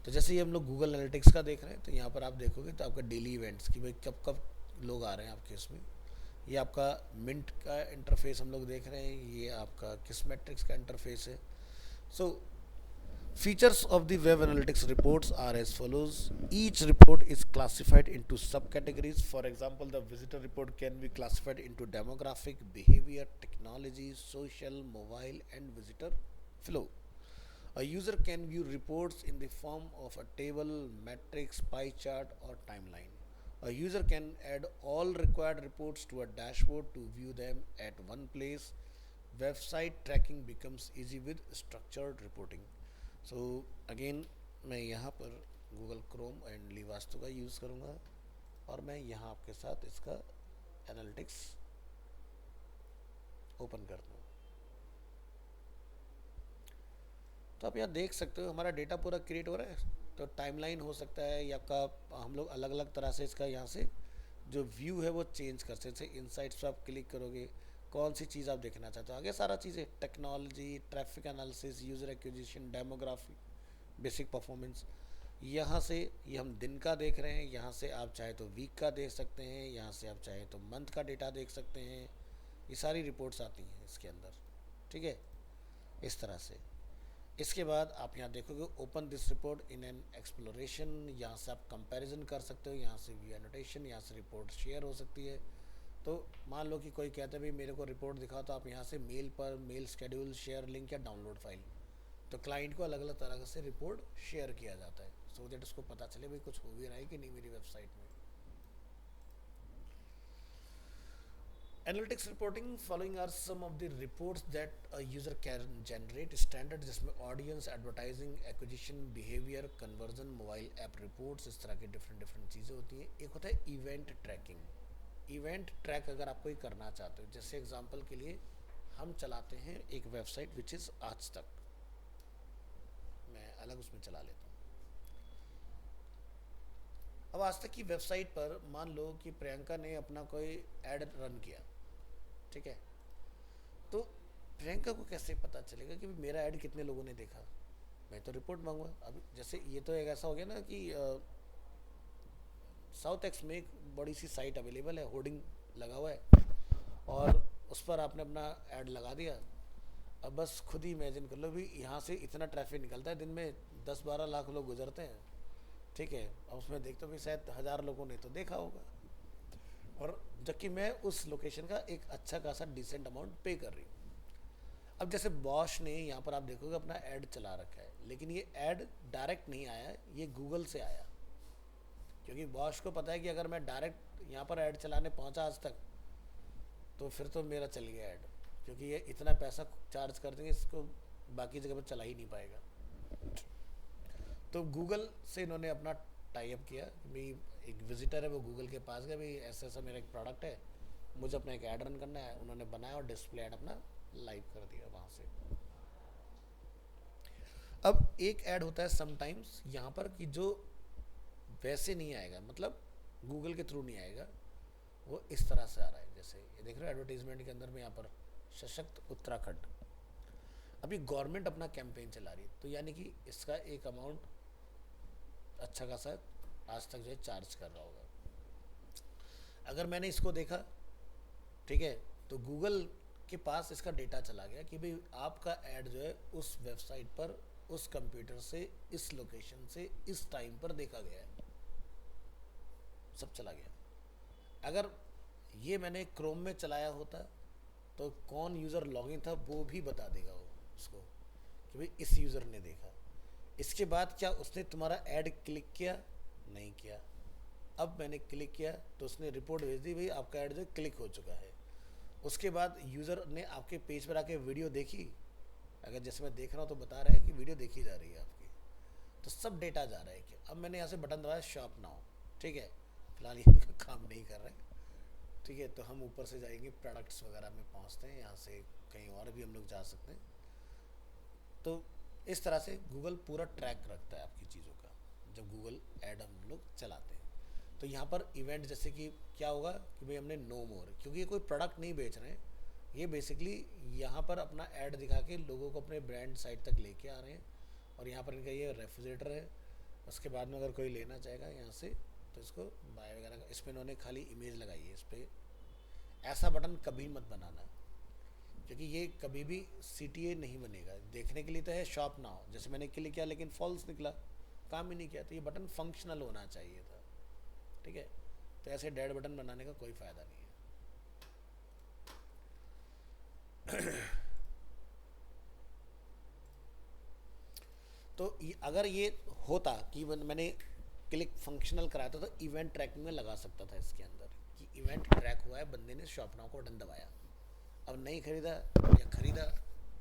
तो जैसे ही हम लोग गूगल एनालिटिक्स का देख रहे हैं, तो यहाँ पर आप देखोगे तो आपका डेली इवेंट्स की भाई कब कब लोग आ रहे हैं आपके इसमें, ये आपका मिंट का इंटरफेस हम लोग देख रहे हैं, ये आपका किस्मेट्रिक्स का इंटरफेस है। सो features of the web analytics reports are as follows. Each report is classified into subcategories. For example, the visitor report can be classified into demographic, behavior, technology, social, mobile, and visitor flow. A user can view reports in the form of a table, matrix, pie chart, or timeline. A user can add all required reports to a dashboard to view them at one place. Website tracking becomes easy with structured reporting. So again मैं यहाँ पर Google Chrome and लीवास्तु का use करूँगा और मैं यहाँ आपके साथ इसका एनालिटिक्स ओपन कर दूँ। तो आप यहाँ देख सकते हो हमारा डेटा पूरा क्रिएट हो रहा है। तो टाइमलाइन हो सकता है या आपका हम लोग अलग अलग तरह से इसका यहाँ से जो व्यू है वो चेंज कर सकते हैं। इनसाइट्स पर आप क्लिक करोगे, कौन सी चीज़ आप देखना चाहते हो, आगे सारा चीज़ें, technology, traffic analysis, user acquisition, demography, basic performance. यहाँ से ये हम दिन का देख रहे हैं, यहाँ से आप चाहे तो वीक का देख सकते हैं, यहाँ से आप चाहे तो मंथ का डेटा देख सकते हैं। ये सारी रिपोर्ट्स आती हैं इसके अंदर। ठीक है, इस तरह से। इसके बाद आप यहाँ देखोगे open this report in an exploration, यहाँ से आप कंपैरिजन कर सकते हो, यहाँ से व्यू एनोटेशन, यहाँ से रिपोर्ट शेयर हो सकती है। तो मान लो कि कोई कहता है भाई मेरे को रिपोर्ट दिखाओ, तो आप यहाँ से मेल पर मेल शेड्यूल, शेयर लिंक या डाउनलोड फाइल, तो क्लाइंट को अलग अलग तरह से रिपोर्ट शेयर किया जाता है, सो दैट उसको पता चले भाई कुछ हो भी रहा है कि नहीं मेरी वेबसाइट में। Analytics reporting following are some of the reports that a user can generate standard, जिसमें audience, advertising, acquisition, behaviour, conversion, mobile app reports, इस तरह की डिफरेंट डिफरेंट चीज़ें होती हैं। एक होता है इवेंट ट्रैकिंग। इवेंट ट्रैक अगर आप कोई करना चाहते हो, जैसे एग्जांपल के लिए हम चलाते हैं एक वेबसाइट विच इज़ आज तक, मैं अलग उसमें चला लेता हूँ। अब आज तक की वेबसाइट पर मान लो कि प्रियंका ने अपना कोई ऐड रन किया, ठीक है, तो प्रियंका को कैसे पता चलेगा कि मेरा ऐड कितने लोगों ने देखा? मैं तो रिपोर्ट मांगूंगा। अब जैसे ये तो एक ऐसा हो गया ना कि साउथ एक्स में एक बड़ी सी साइट अवेलेबल है, होर्डिंग लगा हुआ है, और उस पर आपने अपना ऐड लगा दिया। अब बस खुद ही इमेजिन कर लो भी, यहाँ से इतना ट्रैफिक निकलता है दिन में, 10-12 लाख लोग गुजरते हैं, ठीक है, अब उसमें देखते हो भी शायद 1000 लोगों ने तो देखा होगा, और जबकि मैं उस लोकेशन का एक अच्छा खासा डिसेंट अमाउंट पे कर रही हूँ। अब जैसे बॉश ने यहाँ पर आप देखोगे अपना ऐड चला रखा है, लेकिन ये ऐड डायरेक्ट नहीं आया, ये गूगल से आया, क्योंकि बॉश को पता है कि अगर मैं डायरेक्ट यहाँ पर ऐड चलाने पहुँचा आज तक, तो फिर तो मेरा चल गया ऐड, क्योंकि ये इतना पैसा चार्ज कर देंगे, इसको बाकी जगह पर चला ही नहीं पाएगा। तो गूगल से इन्होंने अपना टाई अप किया, भाई एक विजिटर है वो गूगल के पास गया, भाई ऐसा ऐसा मेरा एक प्रोडक्ट है, मुझे अपना एक ऐड रन करना है, उन्होंने बनाया और डिस्प्ले ऐड अपना लाइव कर दिया वहाँ से। अब एक ऐड होता है समटाइम्स यहाँ पर कि जो वैसे नहीं आएगा, मतलब गूगल के थ्रू नहीं आएगा, वो इस तरह से आ रहा है। जैसे ये देख रहे हो एडवर्टीजमेंट के अंदर में यहाँ पर सशक्त उत्तराखंड, अभी गवर्नमेंट अपना कैंपेन चला रही है, तो यानी कि इसका एक अमाउंट अच्छा खासा आज तक जो है चार्ज कर रहा होगा। अगर मैंने इसको देखा, ठीक है, तो गूगल के पास इसका डेटा चला गया कि भाई आपका ऐड जो है उस वेबसाइट पर, उस कंप्यूटर से, इस लोकेशन से, इस टाइम पर देखा गया है, सब चला गया। अगर ये मैंने क्रोम में चलाया होता तो कौन यूज़र लॉगिन था वो भी बता देगा वो उसको कि भाई इस यूज़र ने देखा। इसके बाद क्या उसने तुम्हारा ऐड क्लिक किया? नहीं किया। अब मैंने क्लिक किया तो उसने रिपोर्ट भेज दी, भाई आपका ऐड जो क्लिक हो चुका है। उसके बाद यूज़र ने आपके पेज पर आके वीडियो देखी, अगर जैसे मैं देख रहा हूँ तो बता रहा है कि वीडियो देखी जा रही है आपकी, तो सब डेटा जा रहा है कि अब मैंने यहाँ से बटन दबाया शॉप नाउ, ठीक है, फिलहाल ये इनका काम नहीं कर रहा है, ठीक है, तो हम ऊपर से जाएंगे प्रोडक्ट्स वगैरह में पहुँचते हैं, यहाँ से कहीं और भी हम लोग जा सकते हैं। तो इस तरह से गूगल पूरा ट्रैक रखता है आपकी चीज़ों का जब गूगल ऐड हम लोग चलाते हैं। तो यहाँ पर इवेंट जैसे कि क्या होगा कि भाई हमने नो मोर, क्योंकि ये कोई प्रोडक्ट नहीं बेच रहे हैं, ये बेसिकली यहाँ पर अपना ऐड दिखा के लोगों को अपने ब्रांड साइट तक लेके आ रहे हैं, और यहाँ पर इनका ये रेफ्रिजरेटर है। उसके बाद में अगर कोई लेना चाहेगा यहाँ से तो इसको बाय वगैरह, इसमें इन्होंने खाली इमेज लगाई है, इस पर ऐसा बटन कभी मत बनाना, क्योंकि ये कभी भी CTA नहीं बनेगा। देखने के लिए तो है शॉप नाउ, जैसे मैंने क्लिक किया लेकिन फॉल्स निकला, काम ही नहीं किया, तो ये बटन फंक्शनल होना चाहिए था, ठीक है। तो ऐसे डेड बटन बनाने का कोई फ़ायदा नहीं है। तो अगर ये होता कि मैंने क्लिक फंक्शनल कराया था, तो इवेंट ट्रैकिंग में लगा सकता था इसके अंदर कि इवेंट ट्रैक हुआ है, बंदे ने शॉप नाउ को बटन दबाया, अब नहीं खरीदा या खरीदा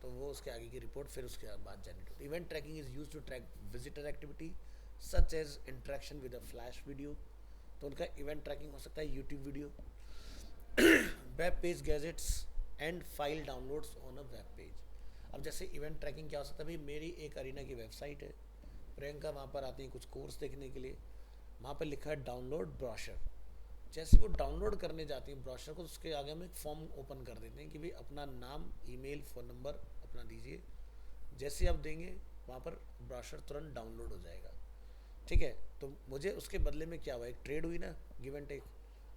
तो वो उसके आगे की रिपोर्ट फिर उसके बाद जनरेट होती है। Event tracking is use to track visitor activity such as interaction with a flash video, तो उनका इवेंट ट्रैकिंग हो सकता है YouTube video, web page gadgets and file downloads on a web page. अब जैसे इवेंट ट्रैकिंग क्या हो सकता है, भाई मेरी एक अरीना की वेबसाइट है, प्रियंका वहाँ पर आती है कुछ कोर्स देखने के लिए, वहाँ पर लिखा है डाउनलोड ब्रोशर, जैसे वो डाउनलोड करने जाती हैं ब्रोशर को, उसके आगे हम एक फॉर्म ओपन कर देते हैं कि भाई अपना नाम, ईमेल, फ़ोन नंबर अपना दीजिए, जैसे आप देंगे वहाँ पर ब्रोशर तुरंत डाउनलोड हो जाएगा, ठीक है। तो मुझे उसके बदले में क्या हुआ, एक ट्रेड हुई ना, गिव एंड टेक,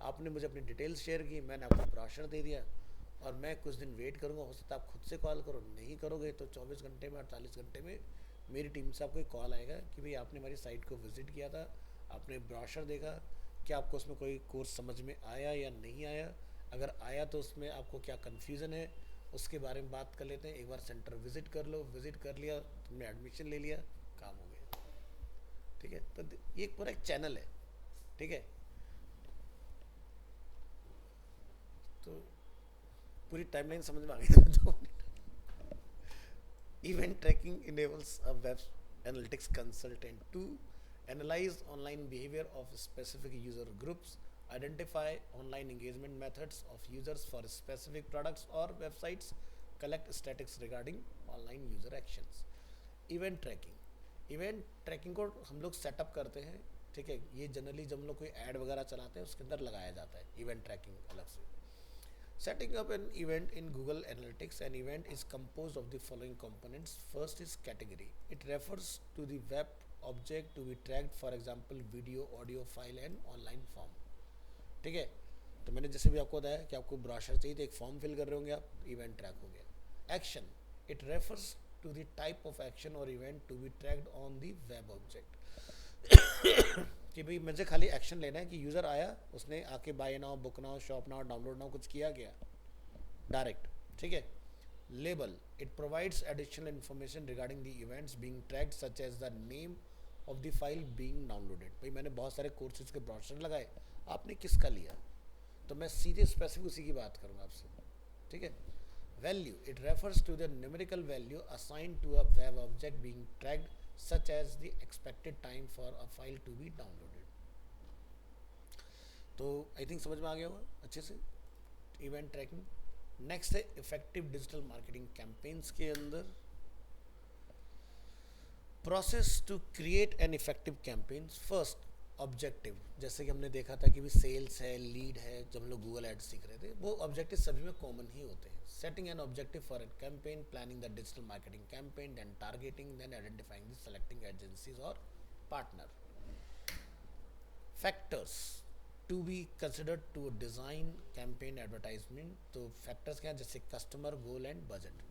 आपने मुझे अपनी डिटेल्स शेयर की, मैंने आपको ब्रोशर दे दिया, और मैं कुछ दिन वेट करूँगा, हो सकता है आप खुद से कॉल करो, नहीं करोगे तो 24 घंटे में 48 घंटे में मेरी टीम से आपको एक कॉल आएगा कि भाई आपने हमारी साइट को विज़िट किया था, आपने ब्रोशर देखा, क्या आपको उसमें कोई कोर्स समझ में आया या नहीं आया, अगर आया तो उसमें आपको क्या कन्फ्यूज़न है, उसके बारे में बात कर लेते हैं। एक बार सेंटर विज़िट कर लो, विज़िट कर लिया, तुमने एडमिशन ले लिया, काम हो गया। ठीक है, तो ये एक पूरा एक चैनल है। ठीक है, तो पूरी टाइमलाइन समझ में आ गई तो event tracking enables a web analytics consultant to analyze online behavior of specific user groups, identify online engagement methods of users for specific products or websites, collect statistics regarding online user actions. Event tracking को हम लोग setup करते हैं। ठीक है, ये generally जब हम लोग कोई ऐड वगैरह चलाते हैं उसके अंदर लगाया जाता है इवेंट ट्रैकिंग अलग से। Setting up an event in Google Analytics, an event is composed of the following components. First is category. It refers to the web object to be tracked, for example, video, audio file and online form. ठीक है, तो मैंने जैसे भी आपको बताया कि आपको ब्रोशर चाहिए तो एक फॉर्म फिल कर रहे होंगे आप, इवेंट ट्रैक हो गया। Action, it refers to the type of action और event to be tracked on the web object कि भाई मुझे खाली एक्शन लेना है कि यूज़र आया, उसने आके buy now, book now, shop now, download now कुछ किया गया डायरेक्ट। ठीक है, label, it provides additional information regarding the events being tracked such as the name of the file being downloaded. भाई मैंने बहुत सारे कोर्सेज के ब्रोशर लगाए, आपने किसका लिया, तो मैं सीधे स्पेसिफिक उसी की बात करूँगा आपसे। ठीक है, value, it refers to the numerical value assign to a web object being tracked such as the expected time for a file to be downloaded। तो आई थिंक समझ में आ गया होगा अच्छे से इवेंट ट्रैकिंग। नेक्स्ट है इफेक्टिव डिजिटल मार्केटिंग कैंपेन्स के अंदर process to create an effective campaigns. First objective, जैसे कि हमने देखा था कि भी सेल्स है, लीड है, जब हम लोग गूगल एड्स सीख रहे थे, वो ऑब्जेक्टिव सभी में कॉमन ही होते हैं। Setting an objective for an campaign, planning the digital marketing campaign, then targeting, then identifying the selecting agencies और partner. Factors to be considered to design campaign advertisement. तो फैक्टर्स क्या हैं, जैसे कस्टमर, गोल एंड बजट।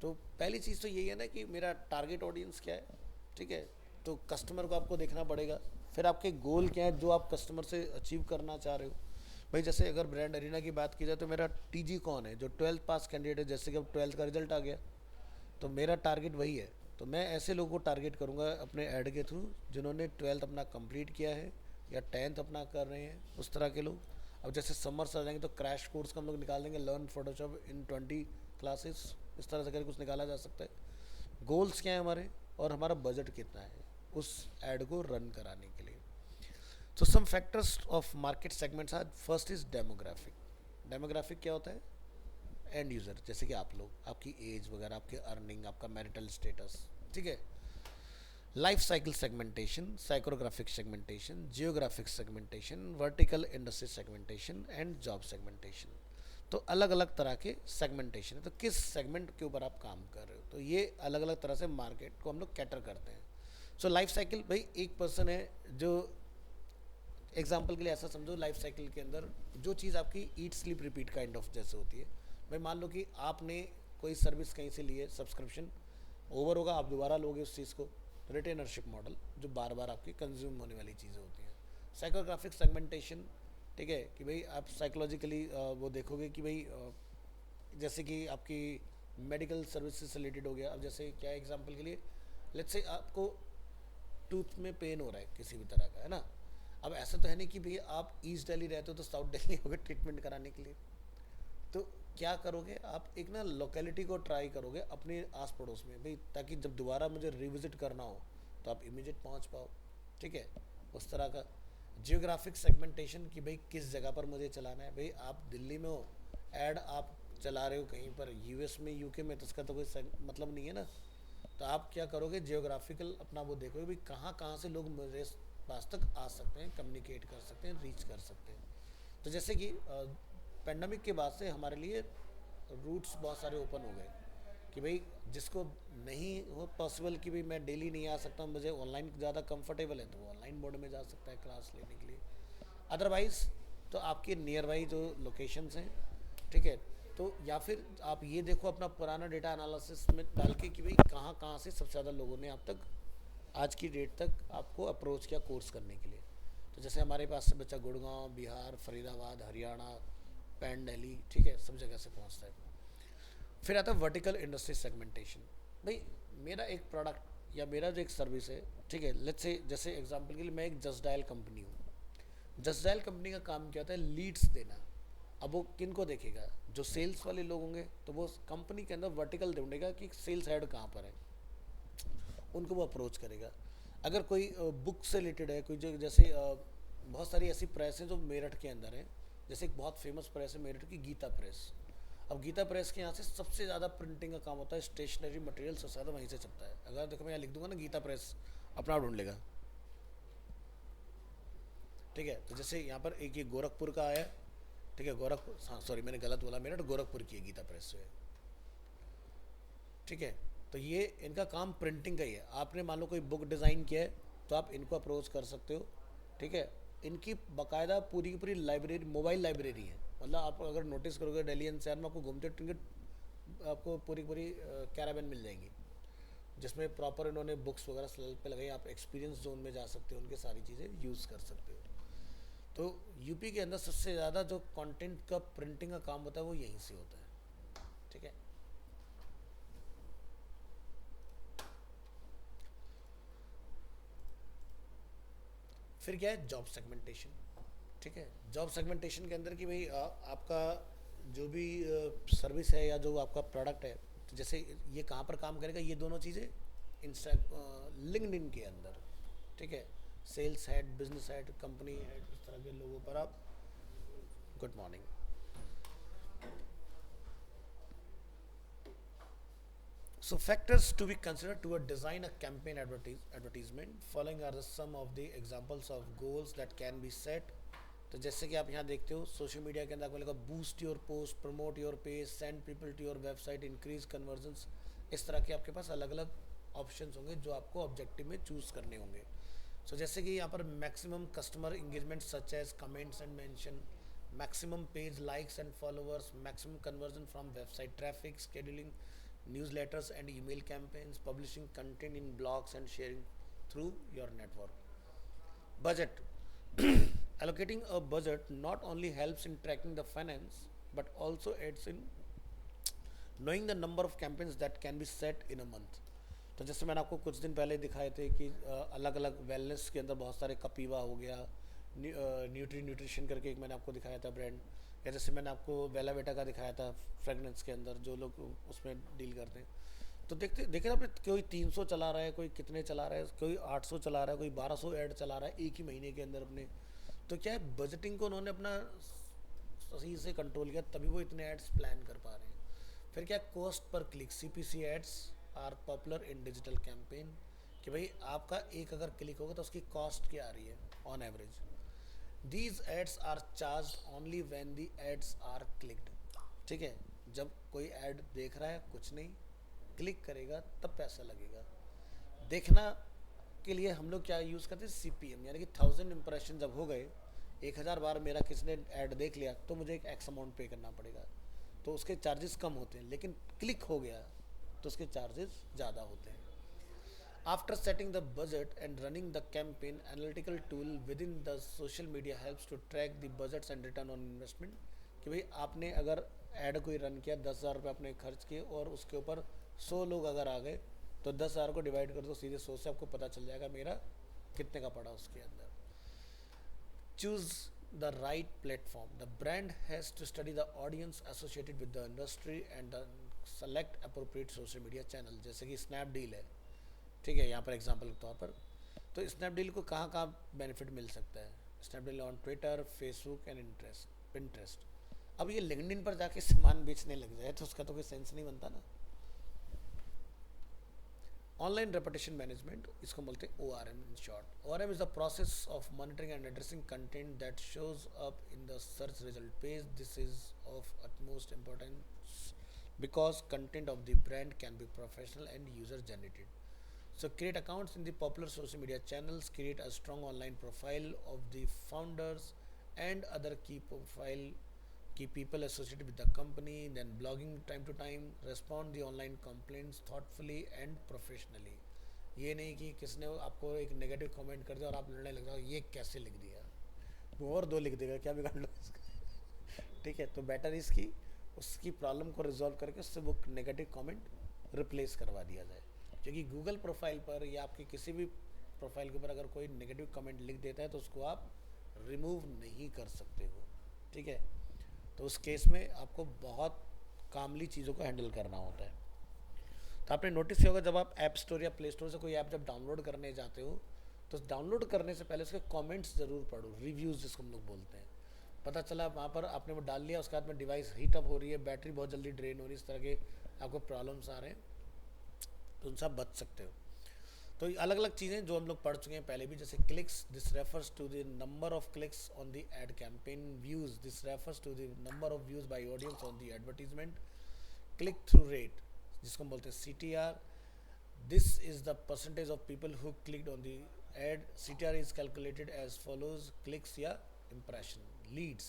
तो पहली चीज़ तो यही है ना कि मेरा टारगेट ऑडियंस क्या है। ठीक है, तो कस्टमर को आपको देखना पड़ेगा, फिर आपके गोल क्या है जो आप कस्टमर से अचीव करना चाह रहे हो। भाई जैसे अगर ब्रांड अरीना की बात की जाए तो मेरा टीजी कौन है, जो 12th पास कैंडिडेट है, जैसे कि अब 12th का रिजल्ट आ गया तो मेरा टारगेट वही है। तो मैं ऐसे लोगों को टारगेट करूँगा अपने ऐड के थ्रू जिन्होंने 12th अपना कंप्लीट किया है या 10th अपना कर रहे हैं, उस तरह के लोग। अब जैसे समर्स आ जाएंगे तो क्रैश कोर्स का हम लोग निकाल देंगे, लर्न फोटोशॉप इन 20 क्लासेस, इस तरह से करके कुछ निकाला जा सकता है। गोल्स क्या है हमारे और हमारा बजट कितना है उस ऐड को रन कराने के लिए। So some factors of market segments are, first is demographic। Demographic क्या होता है, एंड यूज़र, जैसे कि आप लोग, आपकी एज वगैरह, आपके अर्निंग, आपका मैरिटल स्टेटस। ठीक है, life cycle segmentation, psychographic segmentation, geographic segmentation, vertical industry segmentation and job segmentation. तो अलग अलग तरह के सेगमेंटेशन है, तो किस सेगमेंट के ऊपर आप काम कर रहे हो, तो ये अलग अलग तरह से मार्केट को हम लोग कैटर करते हैं। सो लाइफ साइकिल, भाई एक पर्सन है जो, एग्जाम्पल के लिए ऐसा समझो, लाइफ साइकिल के अंदर जो चीज़ आपकी eat sleep repeat kind of जैसे होती है। भाई मान लो कि आपने कोई सर्विस कहीं से ली है, सब्सक्रिप्शन ओवर होगा, आप दोबारा लोगे उस चीज़ को, रिटेनरशिप मॉडल, जो बार बार आपकी कंज्यूम होने वाली चीज़ें होती हैं। साइकोग्राफिक सेगमेंटेशन, ठीक है, कि भाई आप साइकोलॉजिकली वो देखोगे कि भाई जैसे कि आपकी मेडिकल सर्विसेज से रिलेटेड हो गया। अब जैसे क्या एग्जांपल के लिए, लेट्स से आपको टूथ में पेन हो रहा है किसी भी तरह का, है ना। अब ऐसा तो है नहीं कि भैया आप ईस्ट दिल्ली रहते हो तो साउथ दिल्ली होगे ट्रीटमेंट कराने के लिए। तो क्या करोगे आप, एक ना लोकेलिटी को ट्राई करोगे अपने आस पड़ोस में भाई, ताकि जब दोबारा मुझे रिविजिट करना हो तो आप इमीडिएट पहुंच पाओ। ठीक है, उस तरह का। जियोग्राफिक सेगमेंटेशन कि भाई किस जगह पर मुझे चलाना है। भाई आप दिल्ली में हो, ऐड आप चला रहे हो कहीं पर यूएस में, यूके में, तो उसका तो कोई मतलब नहीं है ना। तो आप क्या करोगे, जियोग्राफिकल अपना वो देखोगे भाई कहाँ कहाँ से लोग मेरे पास तक आ सकते हैं, कम्युनिकेट कर सकते हैं, रीच कर सकते हैं। तो जैसे कि पेंडेमिक के बाद से हमारे लिए रूट्स बहुत सारे ओपन हो गए कि भाई जिसको नहीं हो पॉसिबल कि भाई मैं डेली नहीं आ सकता हूँ, मुझे ऑनलाइन ज़्यादा कंफर्टेबल है, तो वो ऑनलाइन मोड में जा सकता है क्लास लेने के लिए। अदरवाइज़ तो आपके नियर बाई जो लोकेशंस हैं, ठीक है, तो या फिर आप ये देखो अपना पुराना डेटा एनालिसिस में डाल के कि भाई कहाँ कहाँ से सबसे ज़्यादा लोगों ने अब तक आज की डेट तक आपको अप्रोच किया कोर्स करने के लिए। तो जैसे हमारे पास से बच्चा गुड़गांव, बिहार, फरीदाबाद, हरियाणा, पैन, दिल्ली, ठीक है, सब जगह से पहुंचता है। फिर आता है वर्टिकल इंडस्ट्री सेगमेंटेशन। भाई मेरा एक प्रोडक्ट या मेरा जो एक सर्विस है, ठीक है, लेट्स से जैसे एग्जांपल के लिए मैं एक जस्ट डायल कंपनी हूँ। जस्ट डायल कंपनी का काम क्या होता है? लीड्स देना। अब वो किन को देखेगा? जो सेल्स वाले लोग होंगे तो वो कंपनी के अंदर वर्टिकल ढूंढेगा कि सेल्स हेड कहाँ पर है, उनको वो अप्रोच करेगा। अगर कोई बुक से रिलेटेड है, कोई जो जैसे बहुत सारी ऐसी प्रेस हैं जो मेरठ के अंदर है। जैसे एक बहुत फेमस प्रेस है मेरठ की, गीता प्रेस। अब गीता प्रेस के यहाँ से सबसे ज़्यादा प्रिंटिंग का काम होता है, स्टेशनरी मटेरियल सबसे ज़्यादा वहीं से चलता है। अगर देखो मैं यहाँ लिख दूंगा ना गीता प्रेस, अपना आप ढूंढ लेगा। ठीक है, तो जैसे यहाँ पर एक ये गोरखपुर का आया, ठीक है, गोरखपुर, हाँ सॉरी मैंने गलत बोला, मेरठ गोरखपुर की है गीता प्रेस जो है। ठीक है, तो ये इनका काम प्रिंटिंग का ही है। आपने मान लो कोई बुक डिज़ाइन किया है तो आप इनको अप्रोच कर सकते हो। ठीक है, इनकी बाकायदा पूरी की पूरी लाइब्रेरी, मोबाइल लाइब्रेरी है। मतलब आप अगर नोटिस करोगे दिल्ली एनसीआर में आपको घूमते टिकट आपको पूरी पूरी कैराबैन मिल जाएंगी, जिसमें प्रॉपर इन्होंने बुक्स वगैरह स्लैब पे लगाई। आप एक्सपीरियंस जोन में जा सकते हो, उनके सारी चीज़ें यूज़ कर सकते हो। तो यूपी के अंदर सबसे ज़्यादा जो कंटेंट का प्रिंटिंग का काम होता है वो यहीं से होता है। ठीक है, फिर क्या है? Job segmentation. ठीक है, जॉब सेगमेंटेशन के अंदर कि भाई आपका जो भी सर्विस है या जो आपका प्रोडक्ट है, तो जैसे ये कहाँ पर काम करेगा, ये दोनों चीज़ें इंस्टा लिंक्डइन के अंदर। ठीक है, sales head, business head, company head, इस तरह के लोगों पर आप, good morning. So factors to be considered to a design a campaign advertisement following are the sum of the examples of goals that can be set। तो जैसे कि आप यहाँ देखते हो सोशल मीडिया के अंदर आपको लगा boost your post, promote your page, send people to your website, increase conversions. इस तरह के आपके पास अलग अलग ऑप्शंस होंगे जो आपको ऑब्जेक्टिव में चूज करने होंगे। सो जैसे कि यहाँ पर maximum customer engagement such as comments and mention, maximum page likes and followers, maximum conversion from website traffic, scheduling newsletters and email campaigns, publishing content in blogs and sharing through your network. Budget. Allocating a budget not only helps in tracking the finance but also aids in knowing the number of campaigns that can be set in a month। तो जैसे मैंने आपको कुछ दिन पहले दिखाए थे कि अलग अलग वेलनेस के अंदर बहुत सारे, कपीवा हो गया, न्यूट्रिशन करके एक मैंने आपको दिखाया था ब्रांड, या जैसे मैंने आपको बेला बेटा का दिखाया था फ्रेगनेंस के अंदर, जो लोग उसमें डील करते हैं। तो देखते देखे आपने, कोई 300 चला रहा है, कोई कितने चला रहा है, कोई 800 चला रहा है, कोई 1200 ऐड चला रहा है एक ही महीने के अंदर अपने। तो क्या है, बजटिंग को उन्होंने अपना सही से कंट्रोल किया, तभी वो इतने एड्स प्लान कर पा रहे हैं। फिर क्या, cost per click, CPC ads are popular in digital campaign. कि भाई आपका एक अगर क्लिक होगा तो उसकी कॉस्ट क्या आ रही है on average. These ads are charge only when the ads are clicked. ठीक है, जब कोई ऐड देख रहा है कुछ नहीं, क्लिक करेगा तब पैसा लगेगा। देखना के लिए हम लोग क्या यूज़ करते हैं? सीपीएम, यानी कि 1000 इंप्रेशन जब हो गए, 1000 बार मेरा किसने ऐड देख लिया तो मुझे एक एक्स अमाउंट पे करना पड़ेगा। तो उसके चार्जेस कम होते हैं, लेकिन क्लिक हो गया तो उसके चार्जेस ज़्यादा होते हैं। After setting the budget and running the campaign, analytical tool within the social media helps to track the budgets and return on investment। कि भाई आपने अगर ऐड कोई रन किया, 10,000 रुपये आपने खर्च किए और उसके ऊपर 100 लोग अगर आ गए, तो 10,000 को डिवाइड कर दो सीधे 100 से, आपको पता चल जाएगा मेरा कितने का पड़ा उसके अंदर। Choose the right platform। The brand has to study the audience associated with the industry and the select appropriate social media channel। जैसे कि स्नैपडील है, ठीक है, यहाँ पर एग्जांपल के तौर पर, तो स्नैपडील को कहाँ कहाँ बेनिफिट मिल सकता है? Snapdeal on Twitter, Facebook and interest, Pinterest. अब ये लिंक्डइन पर जाके सामान बेचने लग जाए तो उसका तो कोई सेंस नहीं बनता ना। ऑनलाइन रेपुटेशन मैनेजमेंट, इसको बोलते हैं ORM in short. ORM is the process of monitoring and addressing content that shows up in the search result page. This is of utmost importance because content of the brand can be professional and user generated। So create accounts in the popular social media channels, create a strong online profile of the founders and other कि people associated with the company, then blogging time to time, respond the online complaints thoughtfully and professionally. ये नहीं कि किसने आपको एक negative comment कर दिया और आप लड़ने लग जाओ ये कैसे लिख दिया, वो और दो लिख देगा, क्या बिगाड़ लो इसका। ठीक है, तो बेटर इसकी उसकी प्रॉब्लम को रिजॉल्व करके उससे वो नेगेटिव कमेंट रिप्लेस करवा दिया जाए। क्योंकि गूगल प्रोफाइल पर या आपके किसी भी प्रोफाइल के ऊपर अगर कोई नेगेटिव कमेंट लिख देता है तो उसको आप रिमूव नहीं कर सकते हो। ठीक है, तो उस केस में आपको बहुत कामली चीज़ों को हैंडल करना होता है। तो आपने नोटिस किया होगा जब आप ऐप स्टोर या प्ले स्टोर से कोई ऐप जब डाउनलोड करने जाते हो तो डाउनलोड करने से पहले उसके कमेंट्स ज़रूर पढ़ो, रिव्यूज़ जिसको हम लोग बोलते हैं। पता चला वहाँ पर आपने वो डाल लिया, उसके बाद में डिवाइस हीट अप हो रही है, बैटरी बहुत जल्दी ड्रेन हो रही है, इस तरह के आपको प्रॉब्लम्स आ रहे हैं, तो उनसे आप बच सकते हो। तो अलग अलग चीज़ें जो हम लोग पढ़ चुके हैं पहले भी, जैसे clicks, this refers to the number of clicks on the ad campaign. Views, this refers to the number of views by audience on the advertisement. Click through rate, जिसको हम बोलते हैं CTR, this is the percentage of people who clicked on the ad. CTR is calculated as follows, clicks या impression. Leads,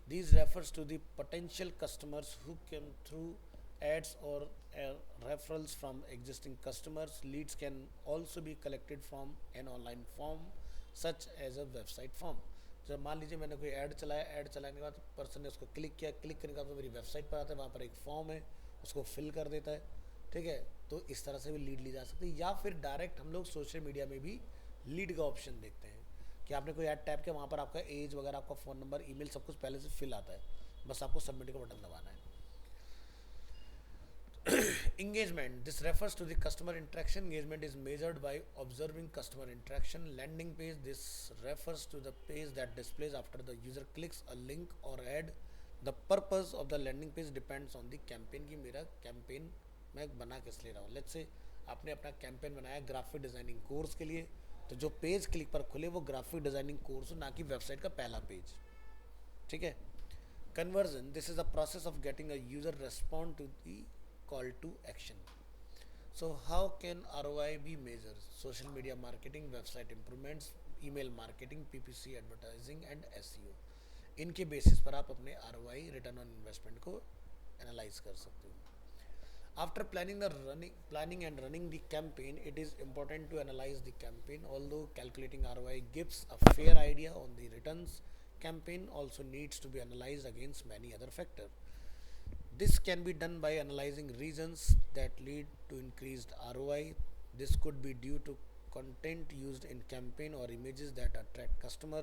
these refers to the potential customers who came through ads or referrals from existing customers. Leads can also be collected from an online form such as a website form. जब मान लीजिए मैंने कोई add चलाया, add चलाने के बाद person ने उसको क्लिक किया, क्लिक करने के बाद मेरी वेबसाइट पर आता है, वहाँ पर एक फॉर्म है, उसको फिल कर देता है। ठीक है, तो इस तरह से भी लीड ली जा सकती है। या फिर डायरेक्ट हम लोग सोशल मीडिया में भी लीड का ऑप्शन देखते हैं कि आपने कोई ऐड टैप किया, वहाँ पर आपका एज वगैरह, आपका फ़ोन नंबर, ईमेल सब कुछ पहले से फिल आता है, बस आपको सबमिट का बटन दबाना है। Engagement, this refers to the customer interaction. Engagement is measured by observing customer interaction. Landing page, this refers to the page that displays after the user clicks a link or ad. The purpose of the landing page depends on the campaign कि मेरा campaign मैं बना किस ले रहा हूँ। Let's say आपने अपना कैंपेन बनाया ग्राफिक डिज़ाइनिंग कोर्स के लिए, तो जो पेज क्लिक पर खुले वो ग्राफिक डिज़ाइनिंग कोर्स हो, ना कि वेबसाइट का पहला पेज। ठीक है। Conversion, this is the process of getting a user respond to the call to action. So how can ROI be measured? Social media marketing, website improvements, email marketing, PPC advertising and SEO. इनके basis पर आप अपने ROI, return on investment को analyse कर सकते हो। After planning and running the campaign, it is important to analyze the campaign. Although calculating ROI gives a fair idea on the returns, campaign also needs to be analyzed against many other factors. This can be done by analyzing reasons that lead to increased ROI. This could be due to content used in campaign or images that attract customer.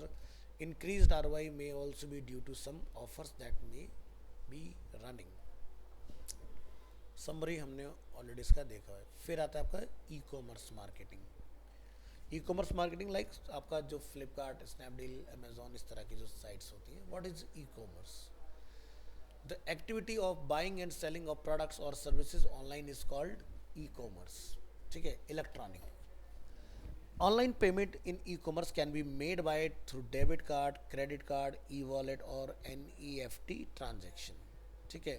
Increased ROI may also be due to some offers that may be running. Summary हमने already इसका देखा है। फिर आता है आपका e commerce marketing. E commerce marketing like आपका जो फ्लिपकार्ट, स्नैपडील, अमेजोन, इस तरह की जो साइट्स होती हैं। What is e commerce? The activity of buying and selling of products or services online is called e-commerce. ठीक है, electronic. Online payment in e-commerce can be made by through debit card, credit card, e-wallet or NEFT transaction. ठीक है।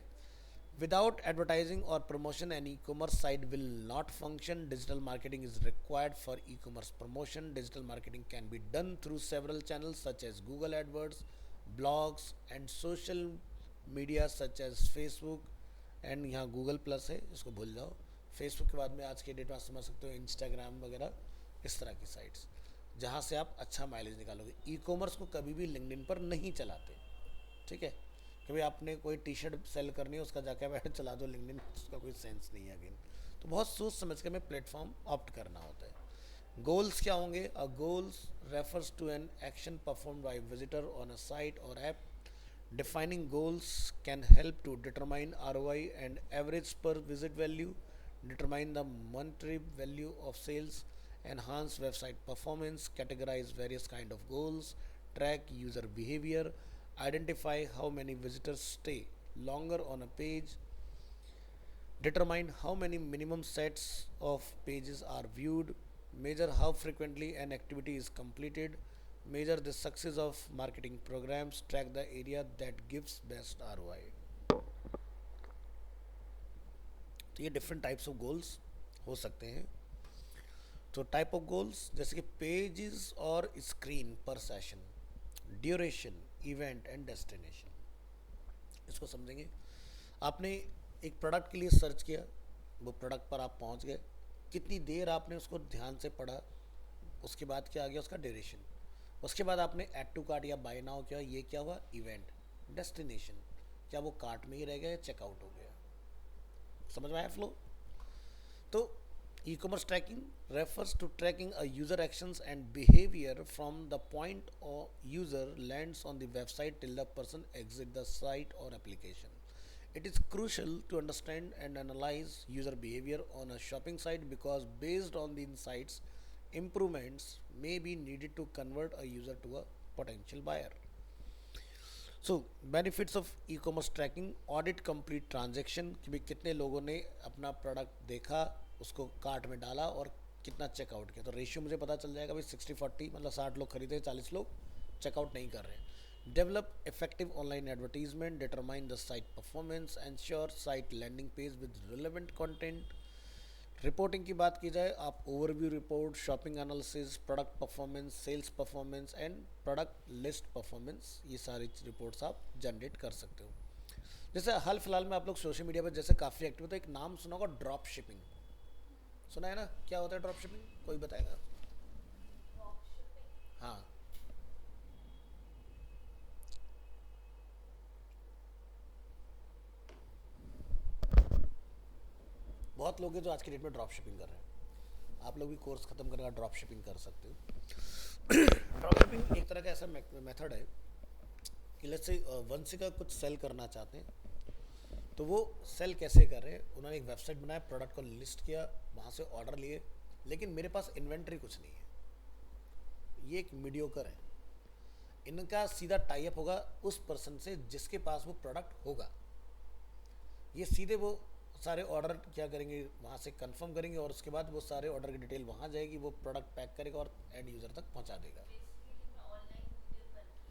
Without advertising or promotion, an e-commerce site will not function. Digital marketing is required for e-commerce promotion. Digital marketing can be done through several channels such as Google AdWords, blogs and social media such as Facebook and यहाँ Google plus है, इसको भूल जाओ। Facebook के बाद में आज के डेट में आप समझ सकते हो इंस्टाग्राम वगैरह, इस तरह की साइट्स जहाँ से आप अच्छा माइलेज निकालोगे। ई कॉमर्स को कभी भी लिंक्डइन पर नहीं चलाते। ठीक है, कभी आपने कोई टी शर्ट सेल करनी है उसका जाके बैठ चला दो लिंक्डइन, उसका कोई सेंस नहीं है अगेन। तो बहुत सोच समझ के हमें प्लेटफॉर्म ऑप्ट करना होता है। गोल्स क्या होंगे? A goals refers to an action perform by visitor on a site और app. Defining goals can help to determine ROI and average per visit value, determine the monetary value of sales, enhance website performance, categorize various kind of goals, track user behavior, identify how many visitors stay longer on a page, determine how many minimum sets of pages are viewed, measure how frequently an activity is completed, measure the success of marketing programs, track the area that gives best ROI. तो ये different types of goals हो सकते हैं। तो type of goals जैसे कि pages और screen पर session, duration, event and destination. इसको समझेंगे। आपने एक प्रोडक्ट के लिए सर्च किया, वो प्रोडक्ट पर आप पहुंच गए, कितनी देर आपने उसको ध्यान से पढ़ा, उसके बाद क्या आ गया उसका ड्यूरेशन, उसके बाद आपने ऐड टू कार्ट या बाय नाउ किया, ये क्या हुआ इवेंट, डेस्टिनेशन, क्या वो कार्ट में ही रह गया या चेकआउट हो गया। समझ में आया फ्लो? तो e-commerce tracking refers to tracking a user actions and behavior from the point a user lands on the website till the person exit the site or application. It is crucial to understand and analyze user behavior on a shopping site because based on the insights, improvements may be needed to convert a user to a potential buyer. So benefits of e commerce tracking, audit complete transaction कि भाई कितने लोगों ने अपना product देखा, उसको cart में डाला और कितना चेकआउट किया। तो रेशियो मुझे पता चल जाएगा भाई 60-40, मतलब 60 लोग खरीदे, 40 लोग चेकआउट नहीं कर रहे हैं। Develop effective online advertisement, determine the site performance, ensure site landing page with relevant content. Reporting की बात की जाए, आप overview report, shopping analysis, product performance, sales performance and product list performance, ये सारी रिपोर्ट्स आप जनरेट कर सकते हो। जैसे हाल फिलहाल में आप लोग सोशल मीडिया पर जैसे काफ़ी एक्टिव, तो एक नाम सुना होगा ड्रॉप शिपिंग, सुना है ना? क्या होता है ड्रॉप शिपिंग, कोई बताएगा? हाँ, बहुत लोग हैं जो आज की डेट में ड्रॉप शिपिंग कर रहे हैं। आप लोग भी कोर्स खत्म करके ड्रॉप शिपिंग कर सकते हो। ड्रॉप शिपिंग एक तरह का ऐसा मेथड है कि लेट्स से वंशी का कुछ सेल करना चाहते हैं, तो वो सेल कैसे कर रहे हैं, उन्होंने एक वेबसाइट बनाया, प्रोडक्ट को लिस्ट किया, वहाँ से ऑर्डर लिए, लेकिन मेरे पास इन्वेंट्री कुछ नहीं है, ये एक मीडियोकर है। इनका सीधा टाई अप होगा उस पर्सन से जिसके पास वो प्रोडक्ट होगा। ये सीधे वो सारे ऑर्डर क्या करेंगे, वहाँ से कंफर्म करेंगे और उसके बाद वो सारे ऑर्डर की डिटेल वहाँ जाएगी, वो प्रोडक्ट पैक करेगा और एंड यूज़र तक पहुँचा देगा।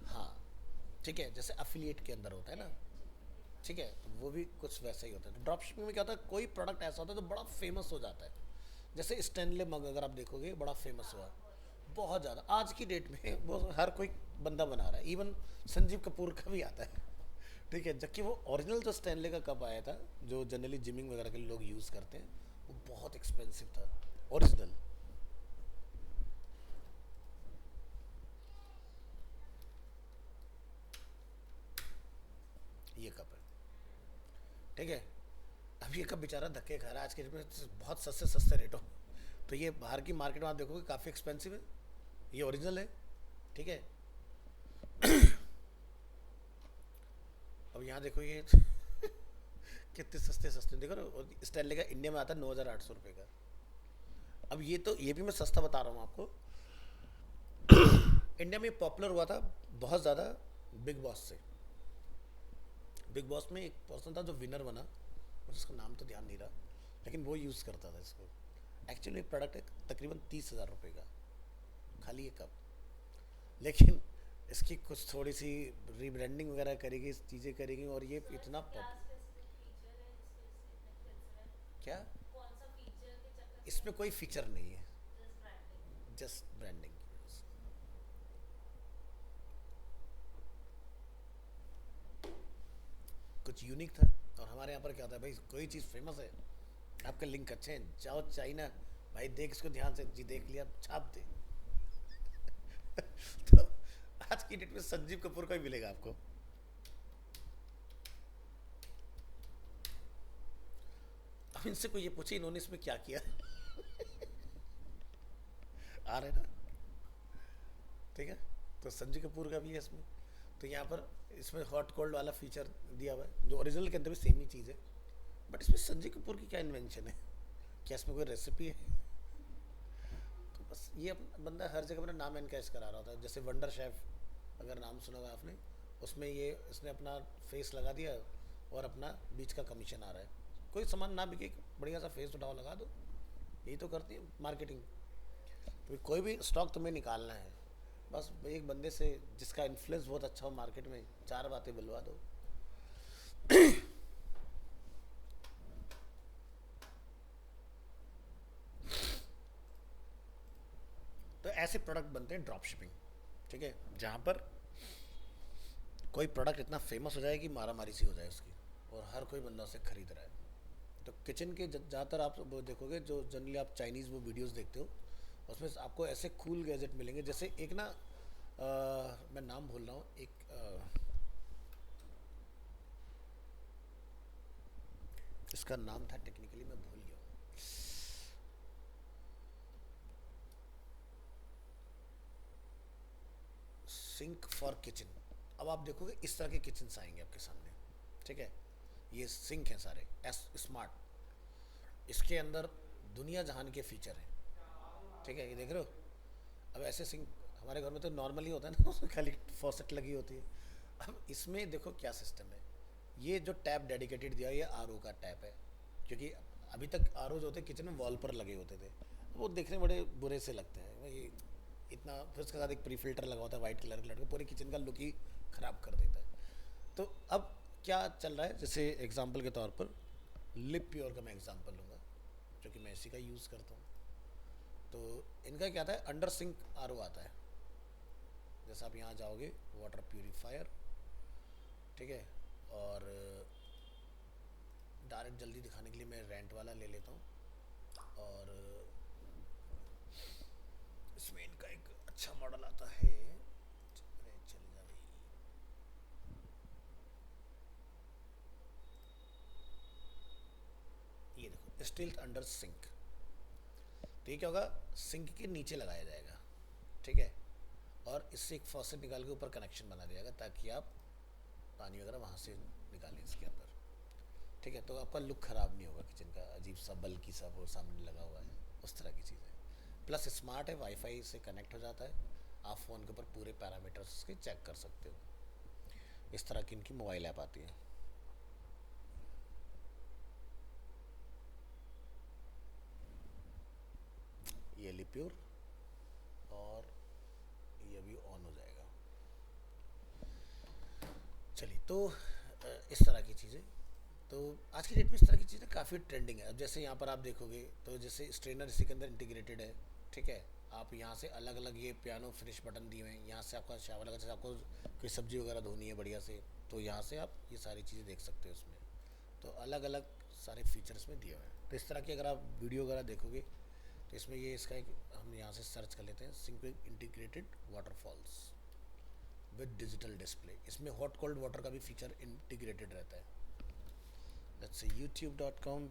हाँ, ठीक है, जैसे अफिलिएट के अंदर होता है ना, ठीक है, तो वो भी कुछ वैसा ही होता है। तो ड्रॉप शिपिंग में क्या होता है, कोई प्रोडक्ट ऐसा होता है जो बड़ा फेमस हो जाता है, जैसे स्टैनले मग अगर आप देखोगे बड़ा फेमस हुआ, बहुत ज़्यादा आज की डेट में वो हर कोई बंदा बना रहा है, इवन संजीव कपूर का भी आता है। ठीक है, जबकि वो ओरिजिनल जो स्टैनले का कप आया था, जो जनरली जिमिंग वगैरह के लिए लोग यूज़ करते हैं, वो बहुत एक्सपेंसिव था ओरिजिनल। ये कप है, ठीक है। अब ये कप बेचारा धक्के खा रहा है आज के डेट में बहुत सस्ते सस्ते रेटों, तो ये बाहर की मार्केट में आप देखोगे काफ़ी एक्सपेंसिव है, ये ओरिजिनल है, ठीक है। अब यहाँ देखो ये कितने सस्ते सस्ते देखो ना, स्टैनले का इंडिया में आता है 9,800 रुपये का। अब ये तो ये भी मैं सस्ता बता रहा हूँ आपको, इंडिया में पॉपुलर हुआ था बहुत ज़्यादा बिग बॉस से। बिग बॉस में एक पर्सन था जो विनर बना, मुझे उसका नाम तो ध्यान नहीं रहा, लेकिन वो यूज़ करता था इसको। एक्चुअली एक प्रोडक्ट है तकरीबन 30,000 रुपये का, खाली ये कप, लेकिन इसकी कुछ थोड़ी सी रीब्रांडिंग वगैरह करेगी, चीज़ें करेगी और ये इतना क्या, इसमें कोई फीचर नहीं है, जस्ट ब्रांडिंग। कुछ यूनिक था। और हमारे यहाँ पर क्या होता है भाई, कोई चीज़ फेमस है, आपके लिंक अच्छे हैं, जाओ चाइना, भाई देख इसको ध्यान से, जी देख लिया, छाप दे। तो आज की डेट में संजीव कपूर का ही मिलेगा आपको। अब इनसे कोई ये पूछे इन्होंने इसमें क्या किया। आ रहे ना, ठीक है। तो संजीव कपूर का भी है इसमें। तो यहाँ पर इसमें हॉट कोल्ड वाला फीचर दिया हुआ है, जो ओरिजिनल के अंदर भी सेम ही चीज़ है, बट इसमें संजीव कपूर की क्या इन्वेंशन है, क्या इसमें कोई रेसिपी है? तो बस ये बंदा हर जगह अपना नाम एनकैश करा रहा होता है, जैसे वंडर शेफ अगर नाम सुना होगा आपने, उसमें ये इसने अपना फेस लगा दिया और अपना बीच का कमीशन आ रहा है। कोई सामान ना बिके, बढ़िया सा फेस उठाओ लगा दो, यही तो करती है मार्केटिंग। तो कोई भी स्टॉक तुम्हें निकालना है, बस एक बंदे से जिसका इन्फ्लुएंस बहुत अच्छा हो मार्केट में, चार बातें बुलवा दो। तो ऐसे प्रोडक्ट बनते हैं ड्रॉप शिपिंग, ठीक है, जहाँ पर कोई प्रोडक्ट इतना फेमस हो जाए कि मारा मारी सी हो जाए उसकी, और हर कोई बंदा उसे खरीद रहा है। तो किचन के ज़्यादातर आप वो देखोगे, जो जनरली आप चाइनीज़ वो वीडियोस देखते हो, उसमें आपको ऐसे कूल गैजेट मिलेंगे। जैसे एक ना मैं नाम भूल रहा हूँ, एक इसका नाम था टेक्निकली, मैं भूल गया हूँ। Sink for kitchen. अब आप देखोगे इस तरह के किचन आएंगे आपके सामने, ठीक है। ये सिंक हैं सारे एस स्मार्ट, इसके अंदर दुनिया जहान के फीचर हैं, ठीक है, ये देख रहे हो। अब ऐसे सिंक हमारे घर में तो नॉर्मली होता है ना, उसमें खाली फॉसेट लगी होती है। अब इसमें देखो क्या सिस्टम है। ये जो टैप डेडिकेटेड दिया है, ये आर का टैप है। क्योंकि अभी तक आर जो होते किचन में वॉल पर लगे होते थे, वो देखने में बड़े बुरे से लगते हैं भाई, इतना। फिर उसके साथ एक प्री फिल्टर लगा होता है वाइट कलर का, लड़के पूरे किचन का लुक ही ख़राब कर देता है। तो अब क्या चल रहा है, जैसे एग्जांपल के तौर पर लिप प्योर का मैं एग्जांपल लूँगा, क्योंकि मैं इसी का यूज़ करता हूँ। तो इनका क्या आता है, अंडर सिंक आर आता है। जैसे आप यहाँ जाओगे, वाटर प्यूरीफायर, ठीक है। और डायरेक्ट जल्दी दिखाने के लिए मैं रेंट वाला ले लेता हूँ। और इसमें इनका एक अच्छा मॉडल आता है, अरे चल जा भाई, ये देखो स्टील अंडर सिंक। तो ये क्या होगा, सिंक के नीचे लगाया जाएगा, ठीक है। और इससे एक फॉसेट निकाल के ऊपर कनेक्शन बना दिया जाएगा, ताकि आप पानी वगैरह वहाँ से निकालें इसके अंदर, ठीक है। तो आपका लुक ख़राब नहीं होगा किचन का, अजीब सा बल्कि सा वो सामने लगा हुआ है, उस तरह की चीज़ है। प्लस स्मार्ट है, वाईफाई से कनेक्ट हो जाता है, आप फ़ोन के ऊपर पूरे पैरामीटर्स के चेक कर सकते हो। इस तरह की इनकी मोबाइल ऐप आती है। ये लिप्योर, और ये भी ऑन हो जाएगा। चलिए, तो इस तरह की चीज़ें, तो आज की डेट में इस तरह की चीज़ें काफ़ी ट्रेंडिंग है। अब जैसे यहाँ पर आप देखोगे, तो जैसे स्ट्रेनर इसी के अंदर इंटीग्रेटेड है, ठीक है। आप यहाँ से अलग अलग ये पियानो फिनिश बटन दिए हुए हैं, यहाँ से आपका शावर लगा, जैसे आपको कोई सब्जी वगैरह धोनी है बढ़िया से, तो यहाँ से आप ये सारी चीज़ें देख सकते हो उसमें। तो अलग अलग सारे फीचर्स में दिए हुए हैं। तो इस तरह की अगर आप वीडियो वगैरह देखोगे, तो इसमें ये इसका एक, हम यहाँ से सर्च कर लेते हैं, sink integrated waterfalls with digital display. इसमें हॉट कोल्ड वाटर का भी फीचर इंटीग्रेटेड रहता है। दैट्स यूट्यूब.com